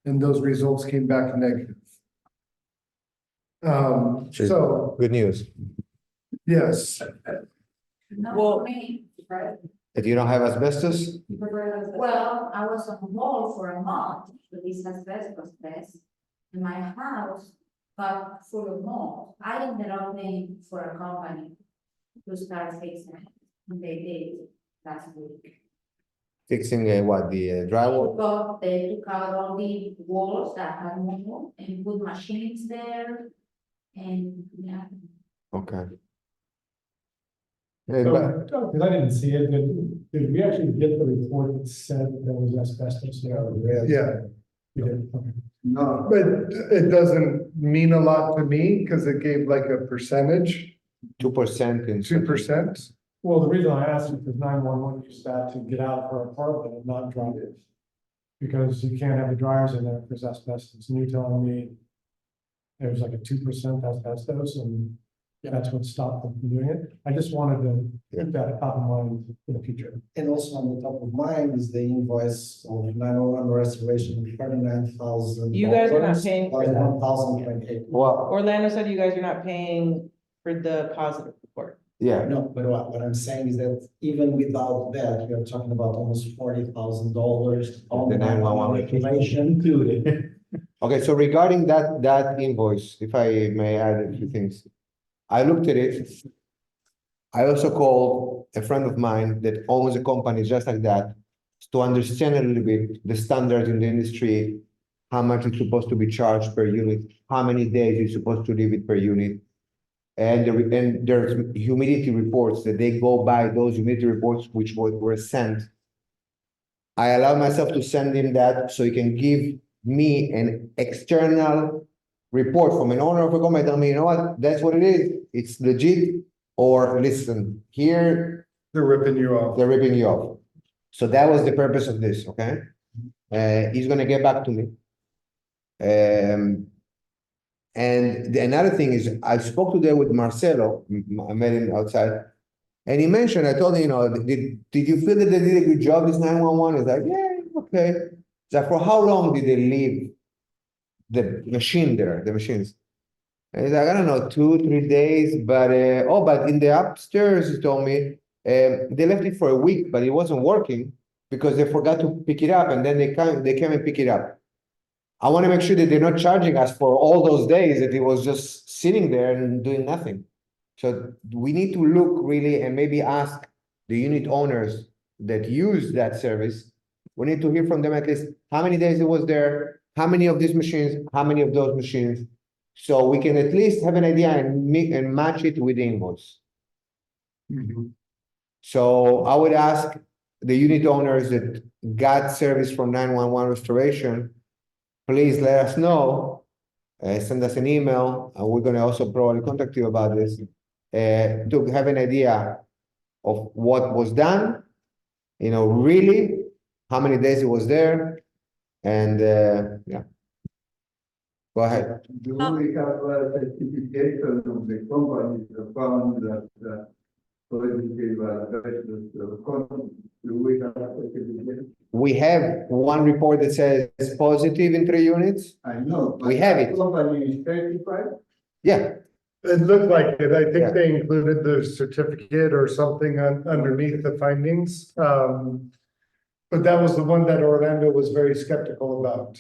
and those results came back negative. So, Good news. yes, Well- If you don't have asbestos, Well, I was on hold for a month with this asbestos test. And my house got full of mold. I ended up paying for a company to start fixing it. And they did last week. fixing what, the drywall? They took out all the walls that had mold and put machines there. And yeah. Okay. Because I didn't see it, did we actually get the report that said that there was asbestos there? yeah, We did, okay. No, but it doesn't mean a lot to me, because it gave like a percentage, 2% in. 2%. Well, the reason I asked is because 911 used that to get out of her apartment and not drive it. Because you can't have the dryers in there if there's asbestos, and you're telling me there was like a 2% asbestos, and that's what stopped them from doing it. I just wanted to keep that top of mind in the future. And also on the top of mind is the invoice of 911 restoration, $39,000. You guys are not paying for that. 1,028. Well, Orlando said you guys are not paying for the positive report. yeah, No, but what I'm saying is that even without that, we are talking about almost $40,000 on The the 911 information included. okay, so regarding that invoice, if I may add a few things. I looked at it. I also called a friend of mine that owns a company just like that to understand a little bit the standards in the industry, how much it's supposed to be charged per unit, how many days you're supposed to leave it per unit. And there's humidity reports that they go by, those humidity reports which were sent. I allowed myself to send him that so he can give me an external report from an owner of a company, tell me, you know what, that's what it is, it's legit, or listen, here, They're ripping you off. they're ripping you off. So that was the purpose of this, okay? He's gonna get back to me. And another thing is, I spoke today with Marcelo, I met him outside, and he mentioned, I told him, you know, did you feel that they did a good job, this 911? He's like, yeah, okay. So for how long did they leave the machine there, the machines? And he's like, I don't know, 2-3 days, but but in the upstairs, he told me, they left it for a week, but it wasn't working because they forgot to pick it up, and then they came and pick it up. I want to make sure that they're not charging us for all those days that it was just sitting there and doing nothing. So we need to look really and maybe ask the unit owners that use that service. We need to hear from them at least how many days it was there, how many of these machines, how many of those machines, so we can at least have an idea and match it with the invoice. So I would ask the unit owners that got service from 911 restoration, please let us know, send us an email, and we're gonna also probably contact you about this, to have an idea of what was done, you know, really, how many days it was there, and yeah. Go ahead. do we have a certification of the company that found that positive condo? Do we have a certification? We have one report that says positive in 3 units. I know. but We have that it. Company is certified? Yeah, It looked like it. I Yeah. think they included the certificate or something underneath the findings. But that was the one that Orlando was very skeptical about.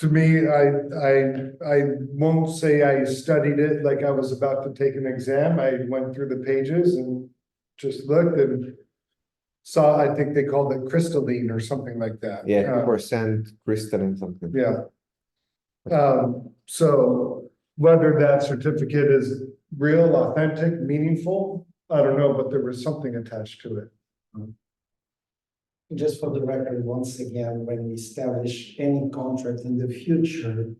To me, I won't say I studied it like I was about to take an exam. I went through the pages and just looked and saw, I think they called it crystalline or something like that. yeah, 2% crystalline something. Yeah. So whether that certificate is real, authentic, meaningful, I don't know, but there was something attached to it. Just for the record, once again, when we establish any contract in the future,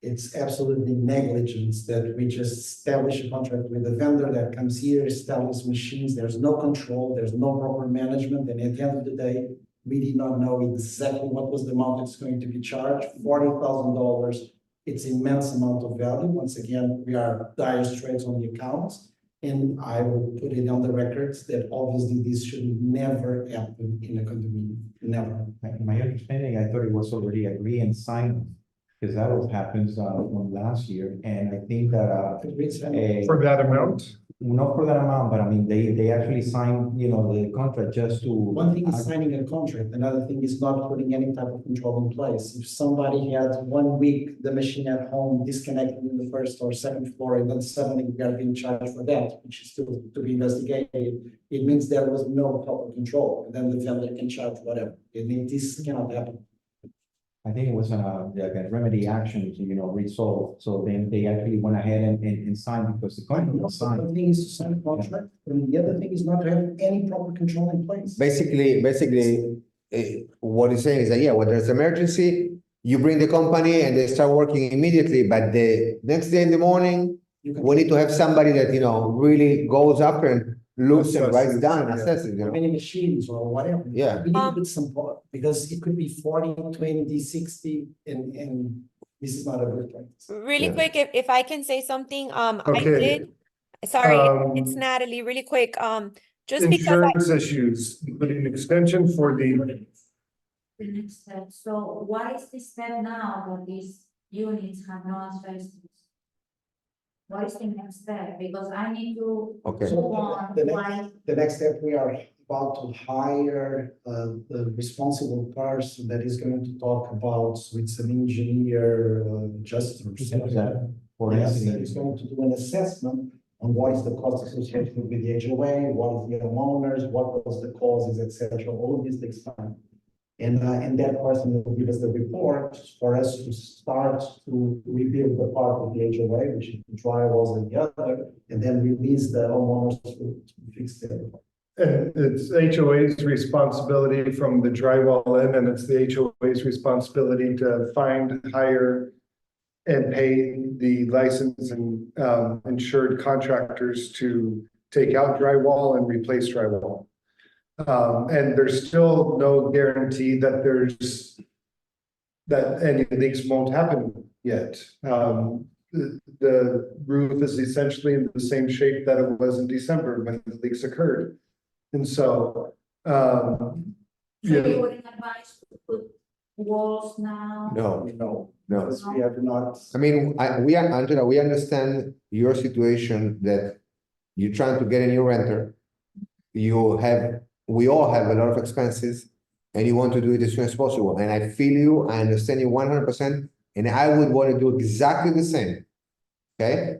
it's absolutely negligence that we just establish a contract with a vendor that comes here, establishes machines, there's no control, there's no proper management, and at the end of the day, we did not know exactly what was the amount that's going to be charged, $40,000. It's immense amount of value. Once again, we are dire straits on the accounts. And I will put it on the records that obviously this should never happen in a condominium, never. My understanding, I thought it was already agreed and signed, because that was happens from last year, and I think that For that amount? not for that amount, but I mean, they actually signed, the contract just to. One thing is signing a contract, another thing is not putting any type of control in place. If somebody had 1 week, the machine at home disconnected in the first or second floor, and then suddenly we are being charged for that, which is still to be investigated, it means there was no proper control, and then the vendor can charge whatever. This cannot happen. I think it was like a remedy action to, resolve, so then they actually went ahead and signed because the contract was signed. One thing is to sign a contract, and the other thing is not to have any proper control in place. Basically, what he's saying is that, yeah, when there's emergency, you bring the company and they start working immediately, but the next day in the morning, we need to have somebody that, really goes up and looks and writes down and assesses, How many machines or whatever. Yeah. We need to put some, because it could be 40, 20, 60, and this is not a good practice. Really Yeah. quick, if I can say something, I Okay. did, sorry, it's Um, Natalie, really quick, just because I, Insurance issues, including an extension for the, The next step, so what is the step now that these units have no asbestos? What is the next step? Because I need to Okay. move on, The why, The next step, we are about to hire the responsible person that is going to talk about with an engineer, just. For Yes, instance. he's going to do an assessment on what is the cost associated with the HOA, what is the homeowners, what was the causes, etc. All of this takes time. And that person will give us the report for us to start to rebuild the part of the HOA, which is the drywalls and the other, and then release the homeowners to fix them. and it's HOA's responsibility from the drywall in, and it's the HOA's responsibility to find, hire, and pay the license and insured contractors to take out drywall and replace drywall. And there's still no guarantee that that any leaks won't happen yet. The roof is essentially in the same shape that it was in December when the leaks occurred. And so, so yeah, you wouldn't advise to put walls now? No, Because we have not. I mean, Angela, we understand your situation that you're trying to get a new renter. We all have a lot of expenses and you want to do it as soon as possible. And I feel you, I understand you 100%, and I would want to do exactly the same. Okay?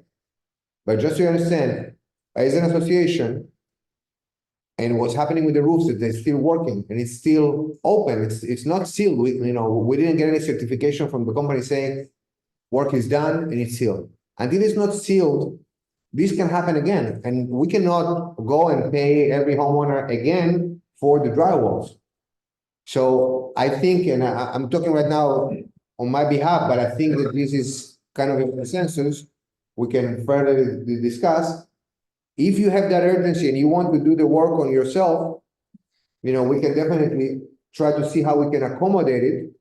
But just so you understand, as an association, and what's happening with the roofs is they're still working and it's still open. It's not sealed. We didn't get any certification from the company saying work is done and it's sealed. Until it's not sealed, this can happen again, and we cannot go and pay every homeowner again for the drywalls. So I think, and I'm talking right now on my behalf, but I think that this is kind of a consensus we can further discuss. If you have that urgency and you want to do the work on yourself, we can definitely try to see how we can accommodate it.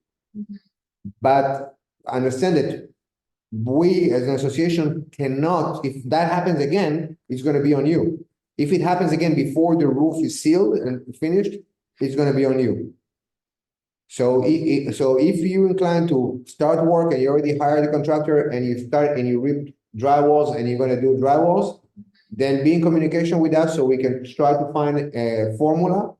But understand that we as an association cannot, if that happens again, it's going to be on you. If it happens again before the roof is sealed and finished, it's going to be on you. So if you incline to start work and you already hired the contractor and you rip drywalls and you're going to do drywalls, then be in communication with us so we can try to find a formula.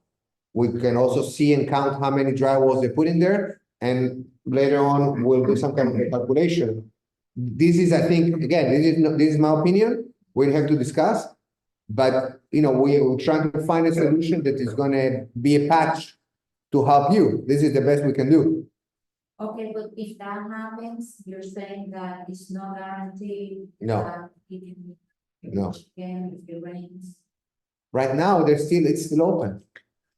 We can also see and count how many drywalls they put in there, and later on we'll do some kind of a calculation. This is, I think, again, this is my opinion. We'll have to discuss, but we're trying to find a solution that is going to be a patch to help you. This is the best we can do. Okay, but if that happens, you're saying that it's not guaranteed? No. That it can be No. again if it rains? Right now, it's still open.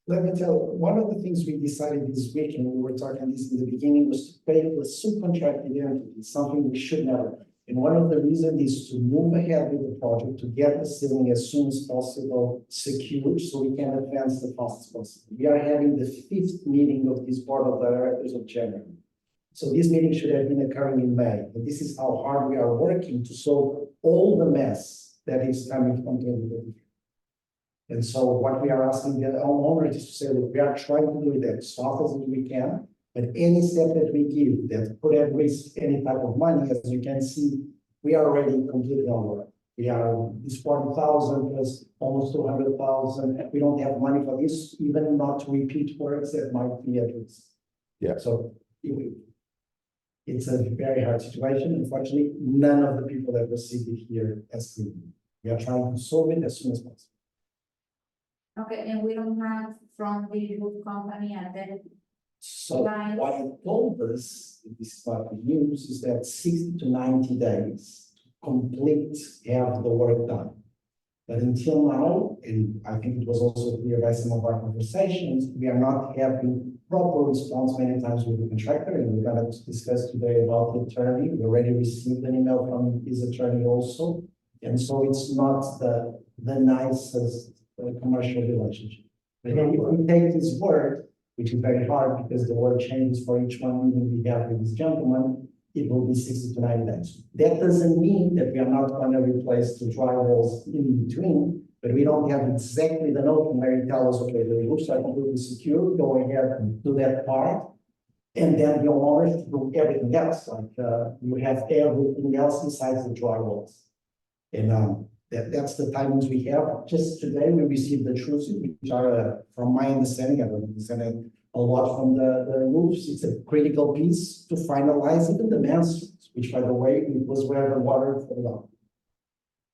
Let me tell, one of the things we decided this week, and we were talking this in the beginning, was to pay the subcontracted entity, something we should never do. And one of the reasons is to move ahead with the project, to get the ceiling as soon as possible secured, so we can advance the fastest possible. We are having the 5th meeting of this board of directors of January. So this meeting should have been occurring in May, and this is how hard we are working to solve all the mess that is coming from 2023. And so what we are asking the homeowners is to say that we are trying to do it as fast as we can, but any step that we give that could at risk any type of money, as you can see, we are already completely over. We are this 40,000 plus almost 200,000, and we don't have money for this, even not to repeat works that might be at risk. Yeah. So it's a very hard situation. Unfortunately, none of the people that were seated here has proven. We are trying to solve it as soon as possible. Okay, and we don't have from the roof company and then. So what he told us, this is not the news, is that 60 to 90 days to complete, have the work done. But until now, and I think it was also clear by some of our conversations, we are not having proper response many times with the contractor, and we're gonna discuss today about the attorney. We already received an email from his attorney also, and so it's not the nicest commercial relationship. But if we take his word, which is very hard because the word changes for each one meeting we have with this gentleman, it will be 60 to 90 days. That doesn't mean that we are not going to replace the drywalls in between, but we don't have exactly the note where he tells us, okay, the roofs are completely secure, go ahead and do that part. And then the homeowners do everything else, like you have everything else besides the drywalls. And that's the timings we have. Just today, we received the truths, which are, from my understanding, I've understanding a lot from the roofs. It's a critical piece to finalize even the mansards, which, by the way, it was where the water fell out.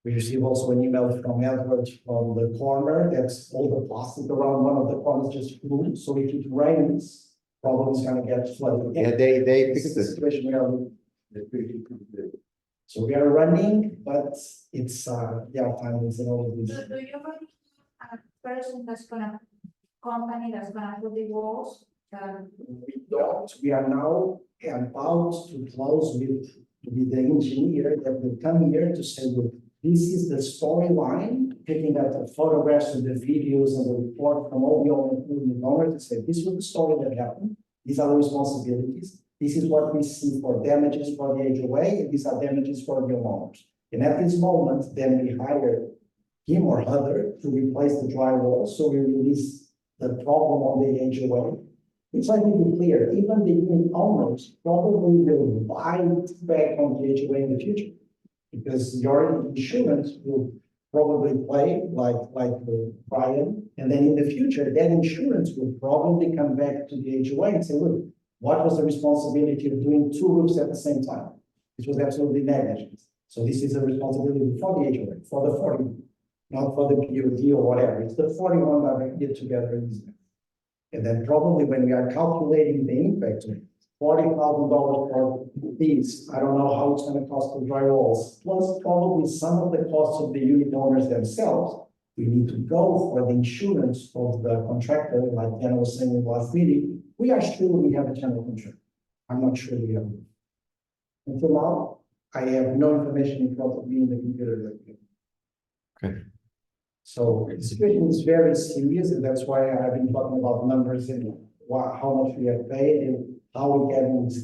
We received also an email from Edward from the corner. That's all the plastic around one of the corners just flew. So if it rains, probably it's going to get flooded. Yeah, they This fixed is the it. situation we are in. So we are running, but it's timings and all of this. Do you have a person that's gonna, company that's gonna put the walls? We don't, we are now about to close with the engineer that will come here to say, look, this is the storyline, picking up the photographs and the videos and the report from all the owners to say, this was the story that happened. These are the responsibilities. This is what we see for damages for the HOA, and these are damages for the homeowners. And at this moment, then we hire him or her to replace the drywall, so we release the problem on the HOA. It's like to be clear, even the unit owners probably will bite back on the HOA in the future, because your insurance will probably play like Brian, and then in the future, that insurance will probably come back to the HOA and say, look, what was the responsibility of doing 2 roofs at the same time? It was absolutely negligent. So this is a responsibility for the HOA, for the 40, not for the POD or whatever. It's the 41 that we get together in this. And then probably when we are calculating the impact, $40,000 for these, I don't know how it's going to cost the drywalls, plus probably some of the costs of the unit owners themselves. We need to go for the insurance of the contractor, like Ken was saying in the last meeting. We are sure we have a general contractor. I'm not sure we have. Until now, I have no information in front of me in the computer. Okay. So the situation is very serious, and that's why I've been talking about numbers and how much we have paid and how we get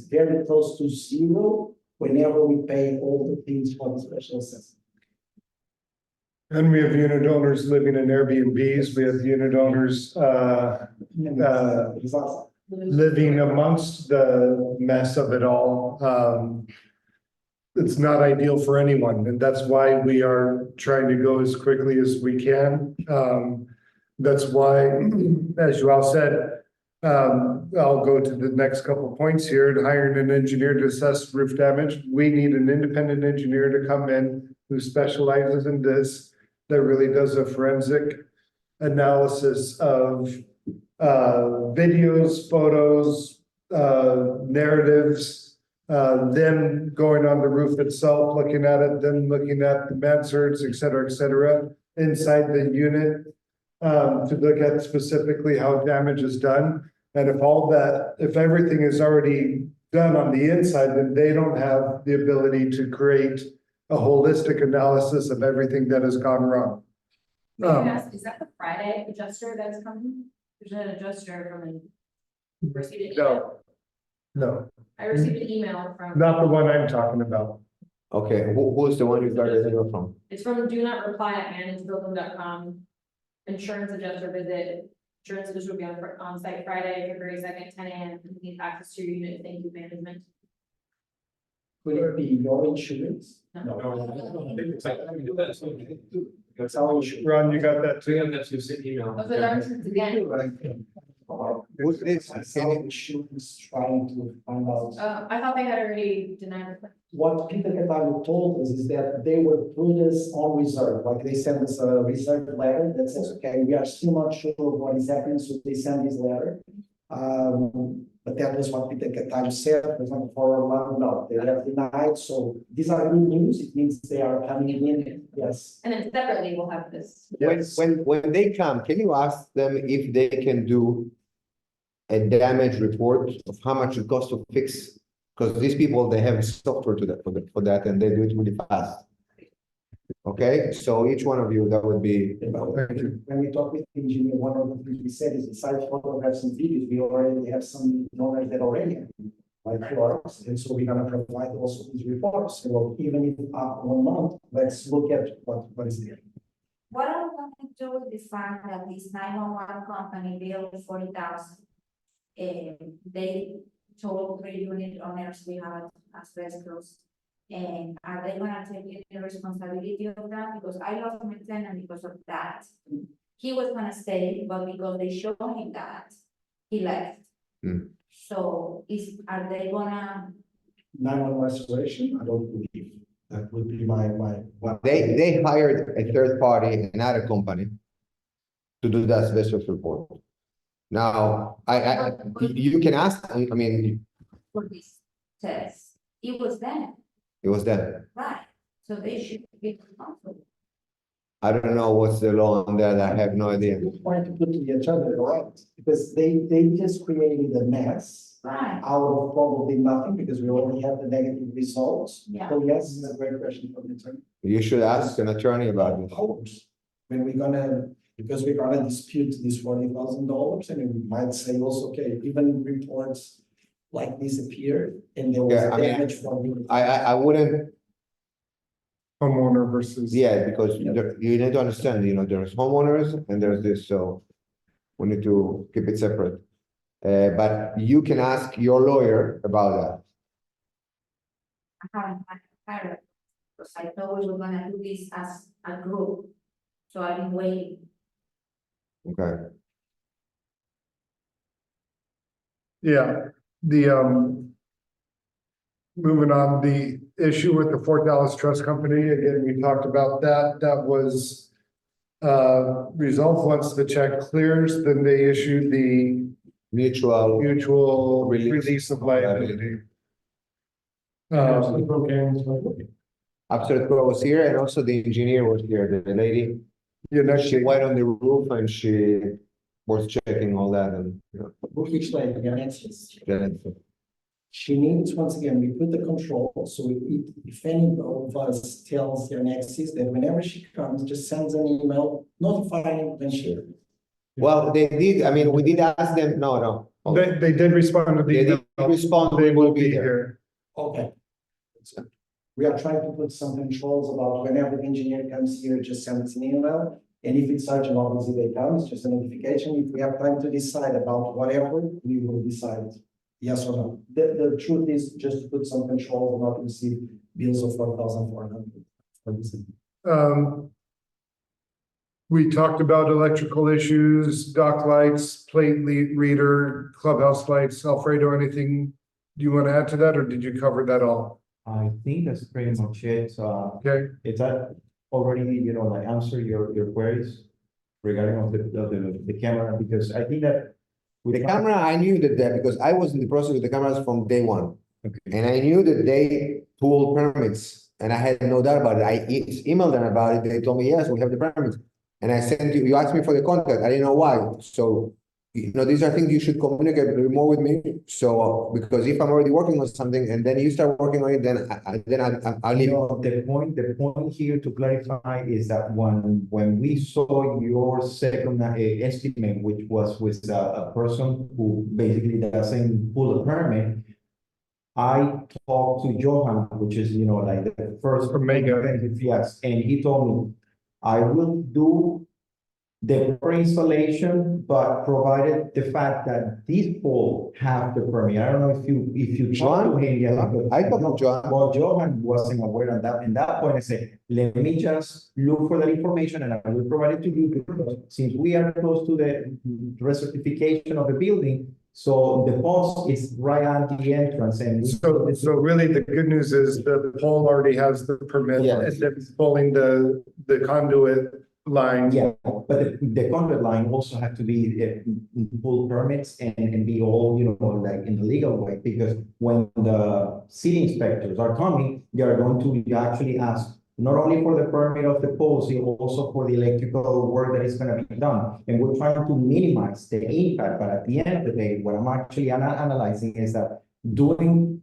very close to zero whenever we pay all the things for the special assessment. And we have unit owners living in Airbnbs. We have unit owners living amongst the mess of it all. It's not ideal for anyone, and that's why we are trying to go as quickly as we can. That's why, as you all said, I'll go to the next couple of points here. Hiring an engineer to assess roof damage. We need an independent engineer to come in who specializes in this, that really does a forensic analysis of videos, photos, narratives, them going on the roof itself, looking at it, then looking at the mansards, et cetera, inside the unit. to look at specifically how damage is done. And if everything is already done on the inside, then they don't have the ability to create a holistic analysis of everything that has gone wrong. May I ask, is that the Friday adjuster that's coming? There's an adjuster from received an email. No, I received an email from. not the one I'm talking about. Okay, who's the one you got the email from? It's from do not reply at managebuilding.com. Insurance adjuster visit. Insurance adjuster will be on site Friday, February 2nd, 10 a.m. Need access to your unit. Thank you, management. Could it be your insurance? No. That's our insurance. Ron, you got that too? But the documents again, Who's this? That's our insurance trying to find out. I thought they had already denied it. What Peter Cataldo told us is that they would put us on reserve, like they sent us a reserve letter that says, okay, we are still not sure what is happening, so they send this letter. But that was what Peter Cataldo said, for example, for Orlando, no, they have denied, so these are good news, it means they are coming in, yes. And then separately, we'll have this. When they come, can you ask them if they can do a damage report of how much it costs to fix? Because these people, they have software to that for that, and they do it really fast. Okay, so each one of you, that would be. When we talk with the engineer, one of the things we said is besides photographs and videos, we already have some owners that already have, like yours, and so we're gonna provide also these reports, so even if 1 month, let's look at what is there. What are we going to do with the fact that this 911 company billed 40,000? They told 3 unit owners we have asbestos. And are they gonna take the responsibility of that? Because I lost my tenant because of that. He was gonna stay, but because they showed him that, he left. So are they gonna? 911 restoration, I don't believe, that would be my. They hired a third party, another company, to do the asbestos report. Now, you can ask, I mean. For this test, it was them, It was them. right? So they should be responsible. I don't know what's the law on that. I have no idea. We're trying to put each other right, because they just created a mess Right. out of probably nothing, because we already have the negative results. Yeah. So yes, it's a great question for the attorney. You should ask an attorney about Of this. course, when we're gonna, because we're gonna dispute this $40,000, and we might say also, okay, even reports like this appear, and there was Yeah, I mean, damage from you. I wouldn't, Homeowner versus. yeah, because you need to understand, there's homeowners and there's this, so we need to keep it separate. But you can ask your lawyer about that. I haven't hired, because I thought we were gonna do this as a group. So I've been waiting. Okay. Yeah, moving on, the issue with the Fort Dallas Trust Company, again, we talked about that, that was resolved once the check clears, then they issued the Mutual. mutual Release. release of liability. Absolute Pro was here, and also the engineer was here, the lady. She went on the roof and she was checking all that and. Which way, again, it's. Then- She needs, once again, we put the control, so if any of us tells their nexus that whenever she comes, just sends an email notifying when she. Well, they did, I mean, we did ask them, no. They did respond to the They did email. respond, They will be here. Okay. We are trying to put some controls about whenever the engineer comes here, just send us an email. And if it's urgent, obviously they come, it's just a notification. If we have time to decide about whatever, we will decide yes or no. The truth is just to put some control, not receive bills of 4,400. We talked about electrical issues, dock lights, plate reader, clubhouse lights. Alfredo, anything you want to add to that, or did you cover that all? I think that's pretty much it. Okay, It's already, like answer your queries regarding of the camera, because I think that. The camera, I knew that because I was in the process with the cameras from day one. Okay. And I knew that they pulled permits and I had no doubt about it. I emailed them about it. They told me, yes, we have the permits. And I sent you asked me for the contact, I didn't know why, so, these are things you should communicate a little more with me, so, because if I'm already working on something and then you start working on it, then I'll leave. No, the point here to clarify is that when we saw your second estimate, which was with a person who basically doesn't pull a permit, I talked to Johan, which is, like the first. From Mega. Yes, and he told me, I will do the installation, but provided the fact that these poles have the permit. I don't know if you talked to him yet. I talked to Johan. Well, Johan wasn't aware of that. In that point, I said, let me just look for that information and I will provide it to you, because since we are close to the recertification of the building, so the post is right at the entrance and. So really the good news is the pole already has the permit. Yes. And then pulling the conduit line. Yeah, but the conduit line also have to be full permits and be all, like in the legal way, because when the city inspectors are coming, they are going to actually ask not only for the permit of the poles, also for the electrical work that is going to be done. And we're trying to minimize the impact, but at the end of the day, what I'm actually analyzing is that doing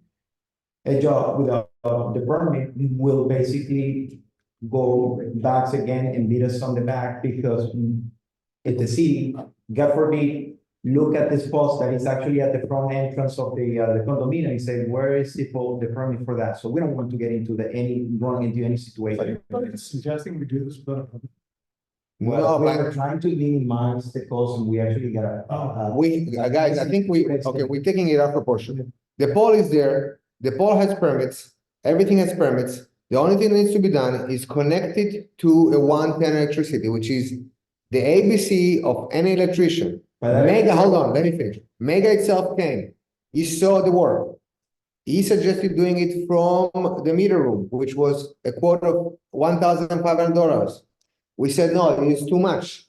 a job without the permit will basically go back again and beat us on the back, because if the city, God forbid, look at this post that is actually at the front entrance of the condominium and say, where is the permit for that? So we don't want to get into any situation. Suggesting we do this, but. Well, we're trying to minimize the cost, and we actually got Guys, I think we're taking it out of proportion. The pole is there, the pole has permits, everything has permits. The only thing that needs to be done is connected to a 110 electricity, which is the ABC of any electrician. Mega, hold on, let me finish. Mega itself came, he saw the work. He suggested doing it from the meter room, which was a quote of $1,500. We said, no, it is too much.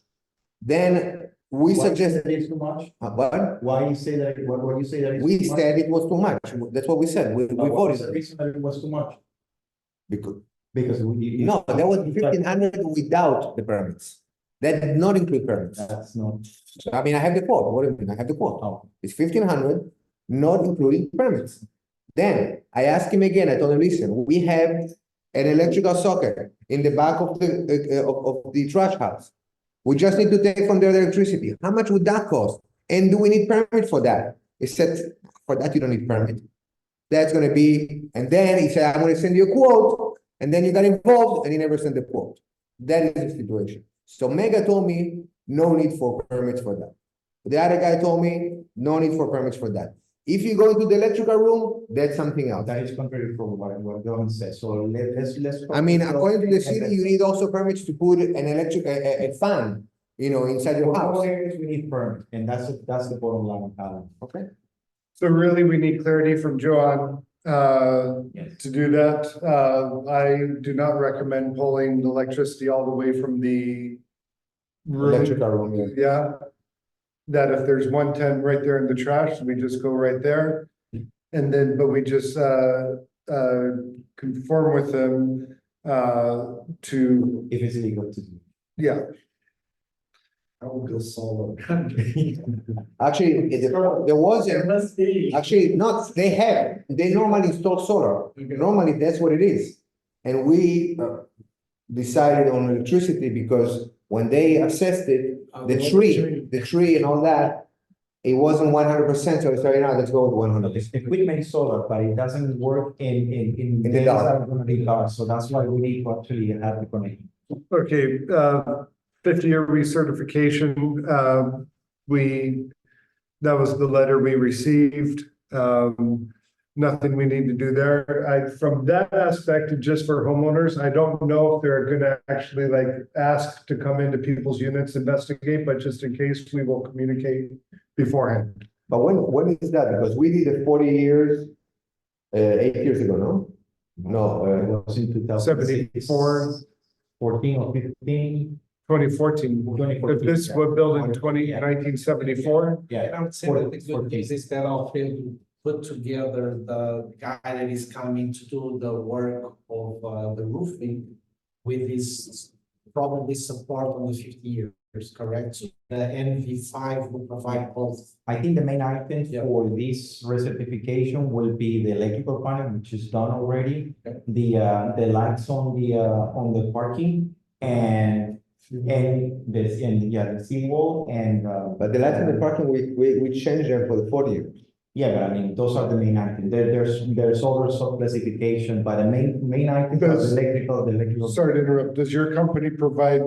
Then we suggested. It's too much? What? Why you say that? What you say that? We said it was too much. That's what we said. We What was voted. the reason that it was too much? Because no, that was 1,500 without the permits. That did not include permits. That's not. I mean, I have the quote. What do you mean? I have the quote. Oh. It's 1,500, not including permits. Then I asked him again. I told him, listen, we have an electrical socket in the back of the trash house. We just need to take from there the electricity. How much would that cost? And do we need permit for that? He said, for that you don't need permit. That's going to be, and then he said, I'm going to send you a quote. And then you got involved and he never sent the quote. That is the situation. So Mega told me no need for permits for that. The other guy told me no need for permits for that. If you go into the electrical room, that's something else. That is contrary from what Johan says. So let's. I mean, according to the city, you need also permits to put an electric, a fan, inside your house. We need permit, and that's the bottom line, Alan. Okay. So really, we need clarity from Johan Yes. to do that. I do not recommend pulling the electricity all the way from the room. Electrical room, yeah. Yeah. That if there's 110 right there in the trash, we just go right there. And then, but we just conform with them to, If it's illegal to do. yeah. I will go solar. Actually, there was actually not, they normally install solar. Normally, that's what it is. And we decided on electricity because when they assessed it, the tree and all that, it wasn't 100%. So we said, let's go with 100%. Equipment is solar, but it doesn't work in the days dark. that are gonna be dark, so that's why we need to actually have the connection. Okay, 50-year recertification, that was the letter we received. Nothing we need to do there. From that aspect, just for homeowners, I don't know if they're gonna actually ask to come into people's units, investigate, but just in case, we will communicate beforehand. But when is that? Because we did it 40 years, 8 years ago, no? No, It was in 74, 14 or 15. 2014. 2014, If this was built in 1974, Yeah. I would say that the good news is that Alfredo put together the guy that is coming to do the work of the roofing with his probably support on the 50 years, correct? So the NV5 will provide both. I think the main item Yeah. for this recertification will be the electrical panel, which is done already. Okay. The lights on the parking and the seawall and, But the lights in the parking, we changed them for the 40 years. yeah, but I mean, those are the main items. There's other sub-classification, but the main items are Does- the electrical. Sorry to interrupt. Does your company provide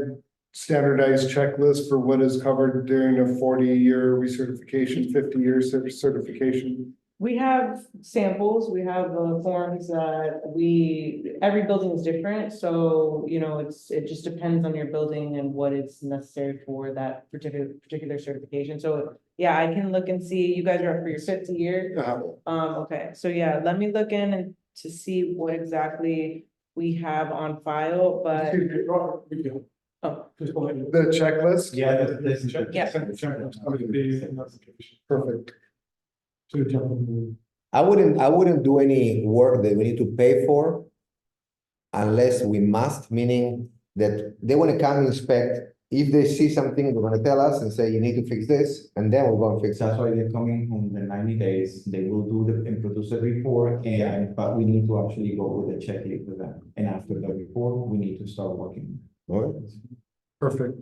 standardized checklists for what is covered during a 40-year recertification, 50-year certification? We have samples, we have forms that every building is different, so, you know, it just depends on your building and what is necessary for that particular certification, so, yeah, I can look and see, you guys are up for your 50 year. Okay, so yeah, let me look in and to see what exactly we have on file, but, oh, The checklist? Yeah, this is. Yeah. Perfect. I wouldn't do any work that we need to pay for unless we must, meaning that they want to come inspect. If they see something, they're going to tell us and say, you need to fix this, and then we're going to fix That's it. why they're coming on the 90 days. They will do and produce a report, but we need to actually go with a checklist with them. And after the report, we need to start working. All right? Perfect.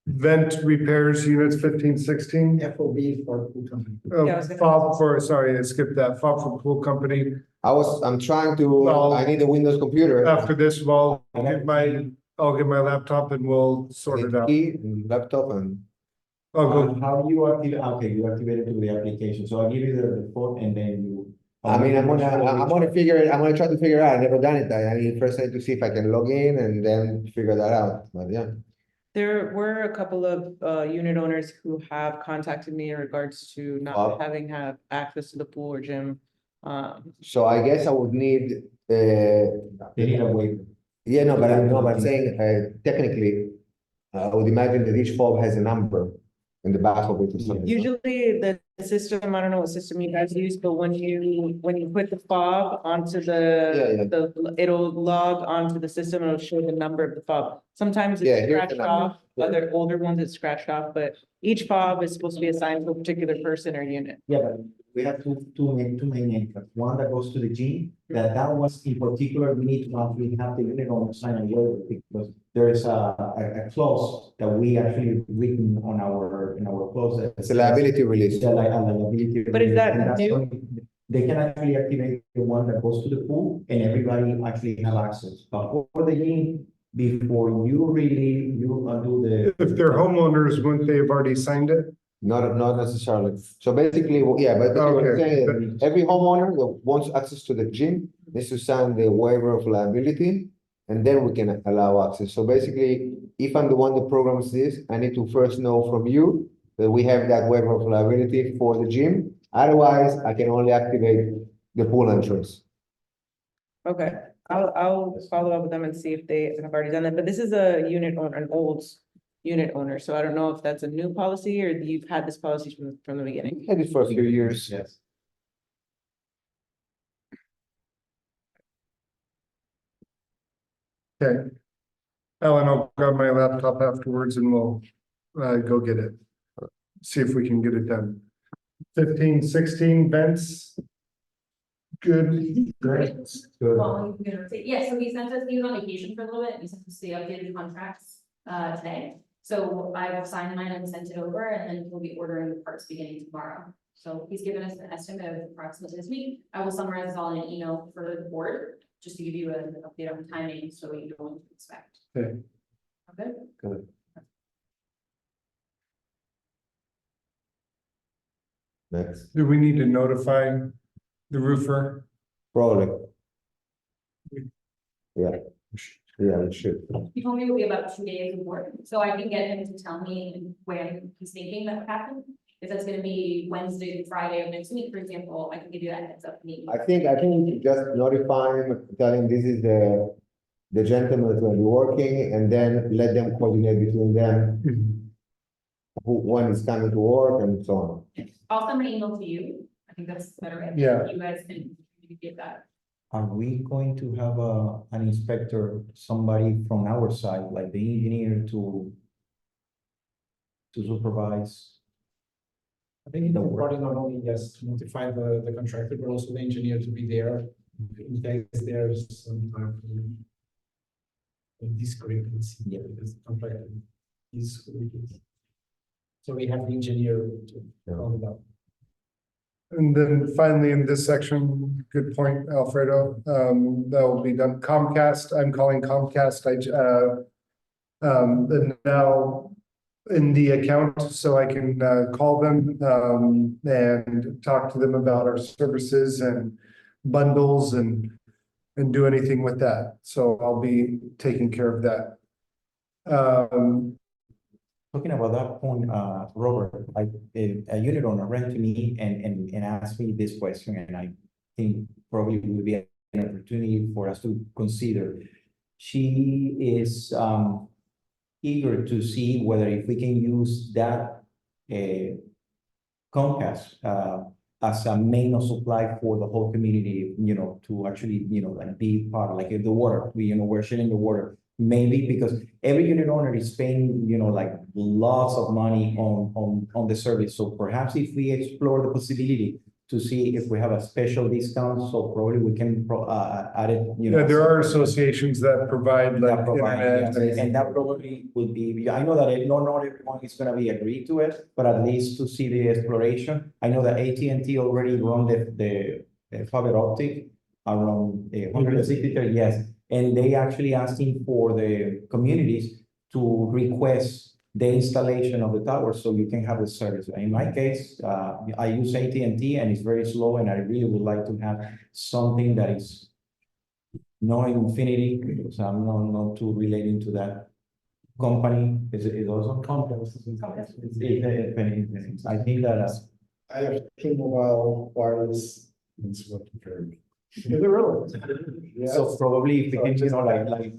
Vent repairs units 1516. FOB for pool company. Oh, Yeah, I was gonna- fob for, sorry, I skipped that. Fob for pool company. I'm trying to, Well, I need a Windows computer. After this, I'll get my laptop and we'll sort it out. Key, laptop, and I'll go. How you activate? Okay, you activate it through the application. So I'll give you the report and then you. I mean, I'm gonna figure it. I'm gonna try to figure it out. I've never done it. I need first to see if I can log in and then figure that out. But yeah. there were a couple of unit owners who have contacted me in regards to not Wow. having have access to the pool or gym. So I guess I would need. They need a waiver. Yeah, no, but I'm saying technically, I would imagine that each fob has a number in the back of it or something. Usually the system, I don't know what system you guys use, but when you put the fob onto it'll log onto the system, and it'll show the number of the fob. Sometimes Yeah, it's here's the scratched number. off, other older ones it's scratched off, but each fob is supposed to be assigned to a particular person or unit. Yeah, but we have two main entrances. One that goes to the gym, that was in particular, we need to actually have the unit owner sign a waiver because there is a clause that we actually written on in our clause. It's a liability release. It's a liability. But is that and that's new? only- They can actually activate the one that goes to the pool and everybody actually have access. But for the gym, before you undo the. If they're homeowners, wouldn't they have already signed it? Not necessarily. So basically, yeah, but what I'm Okay. saying is every homeowner that wants access to the gym needs to sign the waiver of liability, and then we can allow access. So basically, if I'm the one that programs this, I need to first know from you that we have that waiver of liability for the gym. Otherwise, I can only activate the pool entrance. Okay, I'll follow up with them and see if they have already done that, but this is a unit owner, an old unit owner, so I don't know if that's a new policy or you've had this policy from the beginning. Had it for a few years. Yes. Okay. Ellen, I'll grab my laptop afterwards and we'll go get it. See if we can get it done. 1516 vents. Good. Great. Good. Well, yeah, so he sent us, he was on vacation for a little bit, he sent us the updated contracts today. So I've signed mine and sent it over, and then we'll be ordering the parts beginning tomorrow. So he's given us an estimate of approximately this week. I will summarize this all in an email for the board, just to give you an update on the timing, so you know what to expect. Okay. Okay? Good. Next, Do we need to notify the roofer? probably. Yeah, we should. He told me it would be about 2 days of work, so I can get him to tell me when he's thinking that would happen. If that's gonna be Wednesday to Friday of next week, for example, I can give you that heads up meeting. I think we should just notify him, tell him this is the gentleman that's gonna be working, and then let them coordinate between them. When is coming to work and so on. I'll send an email to you. I think that's better. Right? Yeah. You guys can communicate that. are we going to have an inspector, somebody from our side, like the engineer to supervise? I think it's important not only just to notify the contractor, but also the engineer to be there. In case there's some type of discrepancy, because the contractor is who it is. So we have the engineer to round it up. And then finally, in this section, good point, Alfredo, that will be done. Comcast, I'm calling Comcast, and now in the account, so I can, call them, and talk to them about our services and bundles and do anything with that. So I'll be taking care of that. Talking about that point, Robert, a unit owner ran to me and asked me this question, and I think probably would be an opportunity for us to consider. She is eager to see whether if we can use that Comcast as a main of supply for the whole community, to actually, like be part, like the water, we're sharing the water. Maybe because every unit owner is paying, like lots of money on the service. So perhaps if we explore the possibility to see if we have a special discount, so probably we can add it, Yeah, there are associations that provide like internet. And that probably would be, I know that not everyone is gonna be agreed to it, but at least to see the exploration. I know that AT&T already run the fiber optic around 163, yes. And they actually asking for the communities to request the installation of the tower so you can have the service. In my case, I use AT&T and it's very slow, and I really would like to have something that is no infinity, because I'm not too relating to that company. Is also Comcast. I think that I have T-Mobile wireless. It's what very. Is it really? So probably if we can,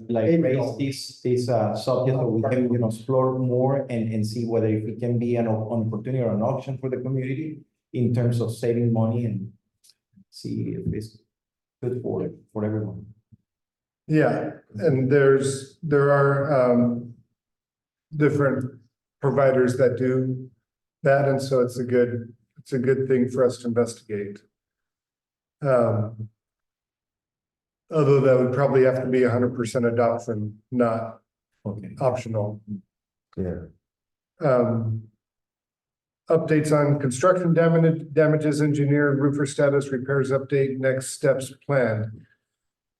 raise this subject, so we can, explore more and see whether if it can be an opportunity or an option for the community in terms of saving money, and see if it's good for everyone. Yeah, and there are different providers that do that, and so it's a good thing for us to investigate. Although that would probably have to be 100% adoption, not optional. Yeah. Updates on construction damages, engineer, roofer status, repairs update, next steps planned.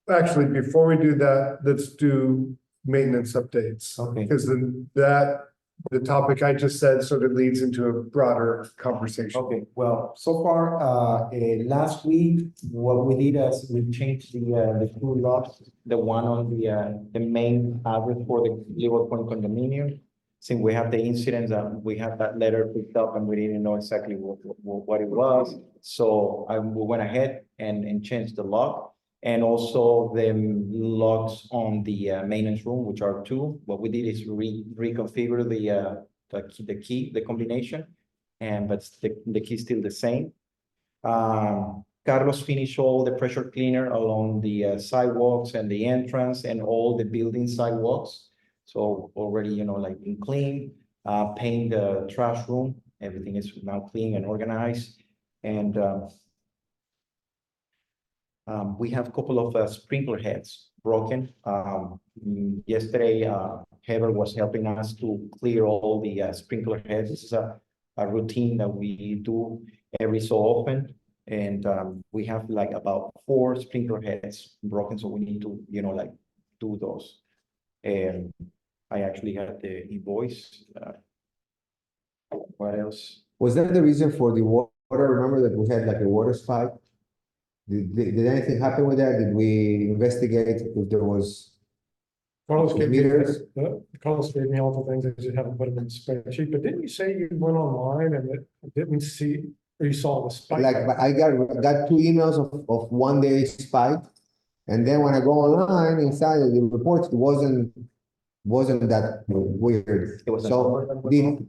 Actually, before we do that, let's do maintenance updates. Okay. Because then the topic I just said sort of leads into a broader conversation. Okay, well, so far, last week, what we did is we changed the two lots, the one on the main address for the Leeward Point condominium. Since we have the incident that we have that letter picked up and we didn't know exactly what it was. So we went ahead and changed the lock. And also the locks on the maintenance room, which are two. What we did is reconfigure the key, the combination, but the key is still the same. Carlos finished all the pressure cleaner along the sidewalks and the entrance and all the building sidewalks. So already, like been clean, paint the trash room. Everything is now clean and organized. And we have a couple of sprinkler heads broken. Yesterday, Heather was helping us to clear all the sprinkler heads. This is a routine that we do every so often. And we have like about 4 sprinkler heads broken. So we need to, do those. And I actually had the invoice. What else? Was that the reason for the water? Remember that we had like a water spike? Did anything happen with that? Did we investigate if there was? Carlos gave me meters? all the things, I just haven't put them in the spreadsheet, but didn't you say you went online and it didn't see, or you saw the spike? Like, I got 2 emails of 1 day spike. And then when I go online inside of the reports, wasn't that weird. It was not. Did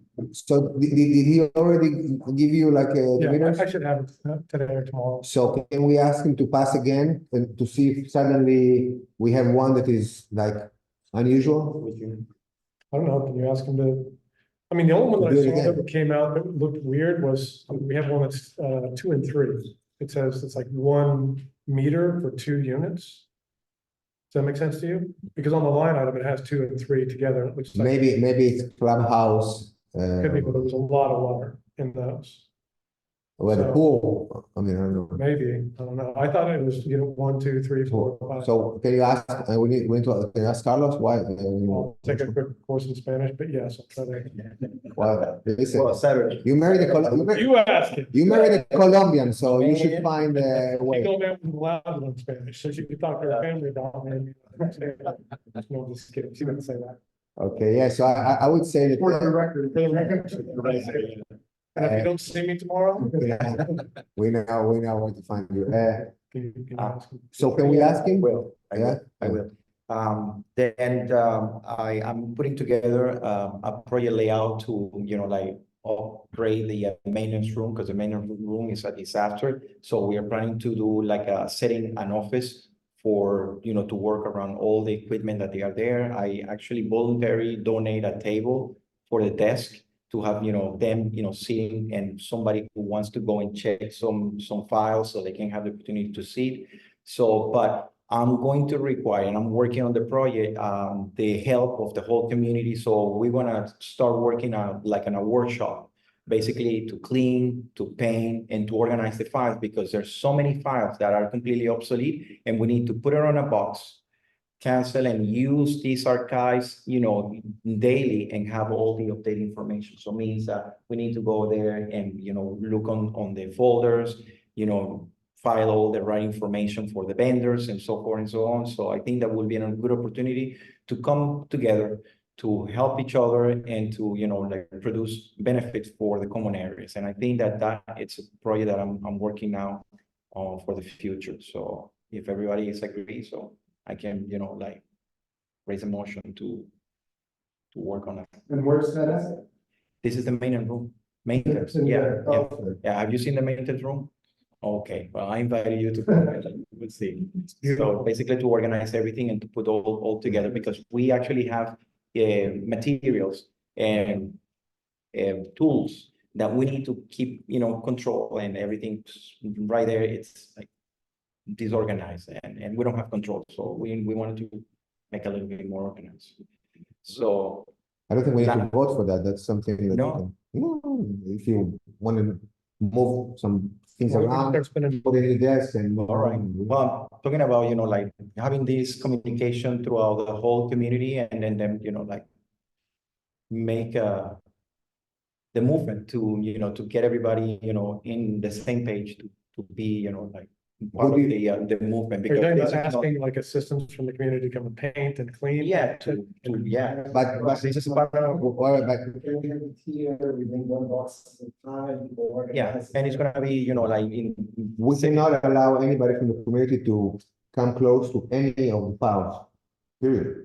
he already give you like the Yeah, meters? I should have it today or tomorrow. So can we ask him to pass again and to see if suddenly we have one that is like unusual? I don't know, can you ask him to? I mean, the only one that Do I it saw again. that came out that looked weird was, we have one that's 2 and 3. It says it's like 1 meter for 2 units. Does that make sense to you? Because on the line item, it has 2 and 3 together, which is like, Maybe it's Clubhouse, could be, but there was a lot of water in those. or the So- pool, I mean, I don't know. Maybe, I don't know. I thought it was, 1, 2, 3, 4, 5. So can you ask, we need to, can you ask Carlos why? I'll take a quick course in Spanish, but yes, I'll try to. Well, listen, Well, Saturday. you married You asked him. you married a Colombian, so you should find a You way. go down with loud in Spanish, so you can talk to her family about maybe. No, just kidding. She didn't say that. Okay, yeah, so I would say that. For the record. And if you don't see me tomorrow. We know where to find you. Can you ask him? So can we ask him? I will. I'm putting together a project layout to, like upgrade the maintenance room, because the maintenance room is a disaster. So we are planning to do like setting an office for, to work around all the equipment that they are there. I actually voluntarily donate a table for the desk to have, them, sitting, and somebody who wants to go and check some files so they can have the opportunity to see. So, but I'm going to require, and I'm working on the project, the help of the whole community. So we're gonna start working on like in a workshop, basically to clean, to paint, and to organize the files, because there's so many files that are completely obsolete, and we need to put it on a box, cancel and use these archives, daily, and have all the updated information. So it means that we need to go there and, look on the folders, file all the right information for the vendors and so forth and so on. So I think that will be a good opportunity to come together, to help each other, and to, like produce benefits for the common areas. And I think that it's a project that I'm working now for the future. So if everybody is agree, so I can, like raise a motion to work on it. And where's that at? This is the maintenance room. Maintenance, It's in yeah, there. yeah. Oh. Yeah, have you seen the maintenance room? Okay, well, I invited you to come. We'll see. So basically to organize everything and to put all together, because we actually have materials and tools that we need to keep, control, and everything right there. It's like disorganized, and we don't have control. So we wanted to make a little bit more organized. So I don't think we need to vote for that. That's something that. No. No, if you want to move some things Well, we can around, start spending- put it in the desk and. all right. Well, talking about, like having this communication throughout the whole community, and then, like make the movement to, to get everybody, in the same page to be, like part of the movement. Are you talking Because about this is not- asking like assistance from the community to come and paint and clean? Yeah, yeah. But This is part of, Here, we bring 1 box at a time. yeah, and it's gonna be, like in. we cannot allow anybody from the community to come close to any of the files, period.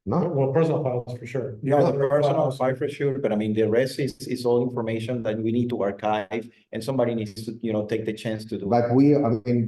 No, Well, personal files for sure. No, the personal file for sure, but I mean, the rest is all information that we need to archive, and somebody needs to, take the chance to do it. but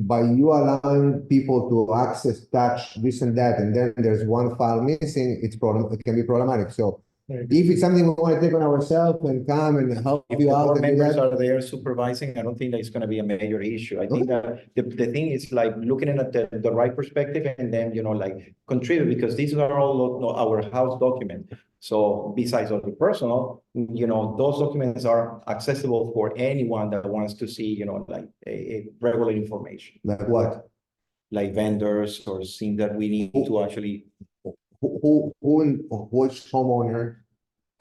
by you allowing people to access, touch, this and that, and then there's one file missing, it can be problematic. So Right. if it's something we want to take on ourselves and come and help If the you out board and do members that. are there supervising, I don't think that it's gonna be a major issue. I think that the thing is like looking at the right perspective, and then, like contribute, because these are all our house documents. So besides of the personal, those documents are accessible for anyone that wants to see, like a regular information, Like what? like vendors or things that we need to actually. Which homeowner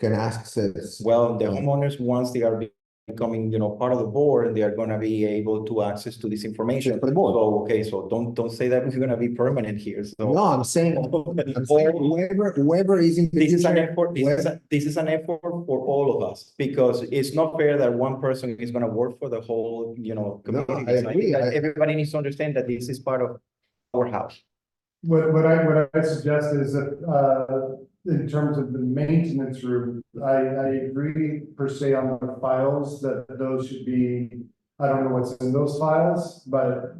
can access? Well, the homeowners, once they are becoming, part of the board, they are gonna be able to access to this information. For the board. So, okay, so don't say that we're gonna be permanent here, so. No, I'm saying whoever is in. This is an position, effort, this is an effort for all of us, because it's not fair that one person is gonna work for the whole, community. I So agree. think that everybody needs to understand that this is part of our house. What I suggest is that, in terms of the maintenance room, I agree per se on the files that those should be, I don't know what's in those files, but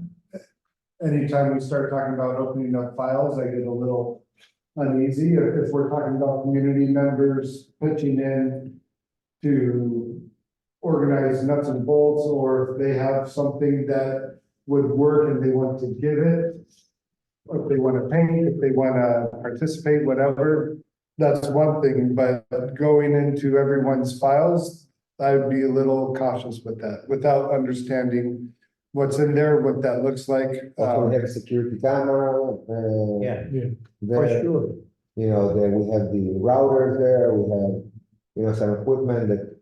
anytime we start talking about opening up files, I get a little uneasy. If we're talking about community members pitching in to organize nuts and bolts, or if they have something that would work and they want to give it, or if they want to paint, if they want to participate, whatever, that's one thing, but going into everyone's files, I'd be a little cautious with that, without understanding what's in there, what that looks like. Also, we have a security camera, Yeah, there, for sure. you know, then we have the routers there, we have, you know, some equipment that,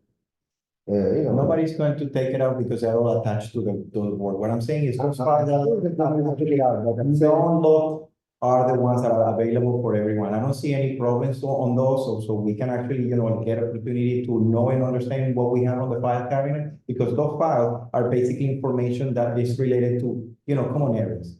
you know. Nobody's going to take it out because they're all attached to the board. What I'm saying is those files non-locked are the ones that are available for everyone. I don't see any problems on those, so we can actually, you know, get opportunity to know and understand what we have on the file cabinet, because those files are basically information that is related to, you know, common areas.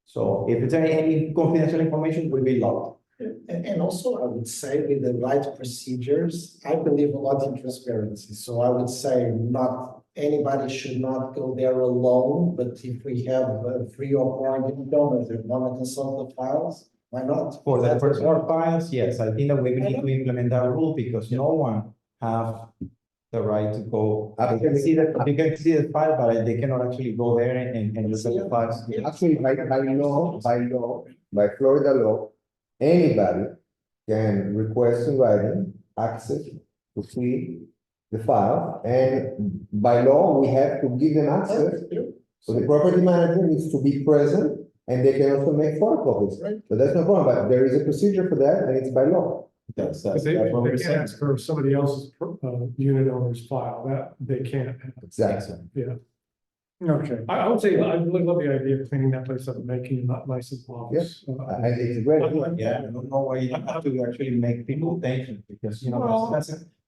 So if it's any confidential information, will be locked. And also, I would say with the right procedures, I believe a lot in transparency. So I would say not anybody should not go there alone, but if we have 3 or 4 given donors that want to consult the files, why not? For the personal files, yes, I think that we need to implement that rule because no one have the right to go. They can see the file, but they cannot actually go there and look at the files. Actually, by Florida law, anybody can request in writing access to see the file, and by law, we have to give them access. So the property manager needs to be present, and they can also make photocopies. So that's no problem, but there is a procedure for that, and it's by law. That's But what they we're can't saying. ask for somebody else's unit owner's file, that they can't. Exactly. Yeah. Okay, I would say, I really love the idea of cleaning that place up and making it not nice and obvious. And it's a great idea. Yeah, I don't know why you have to actually make people attention, because, you know,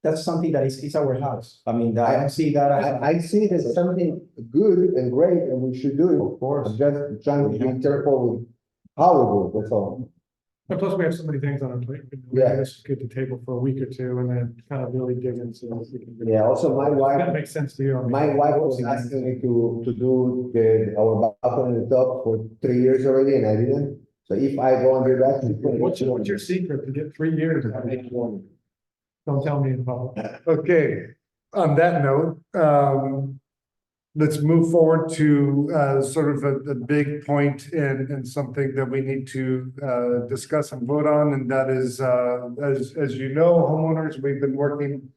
that's something that is our house. I mean, I don't see that as. I see it as something good and great, and we should do it. Of course. I'm just trying to be careful with how we do it, that's all. And plus, we have so many things on our plate. Yeah. Let's get the table for a week or two and then kind of really dig into what we can do. Yeah, also my wife. That makes sense to you. I mean, My wife was asking me to do our balcony on the top for 3 years already, and I didn't. So if I go under that. What's your secret to get 3 years? Don't tell me in public. Okay, on that note, let's move forward to sort of a big point and something that we need to discuss and vote on, and that is, as you know, homeowners, we've been working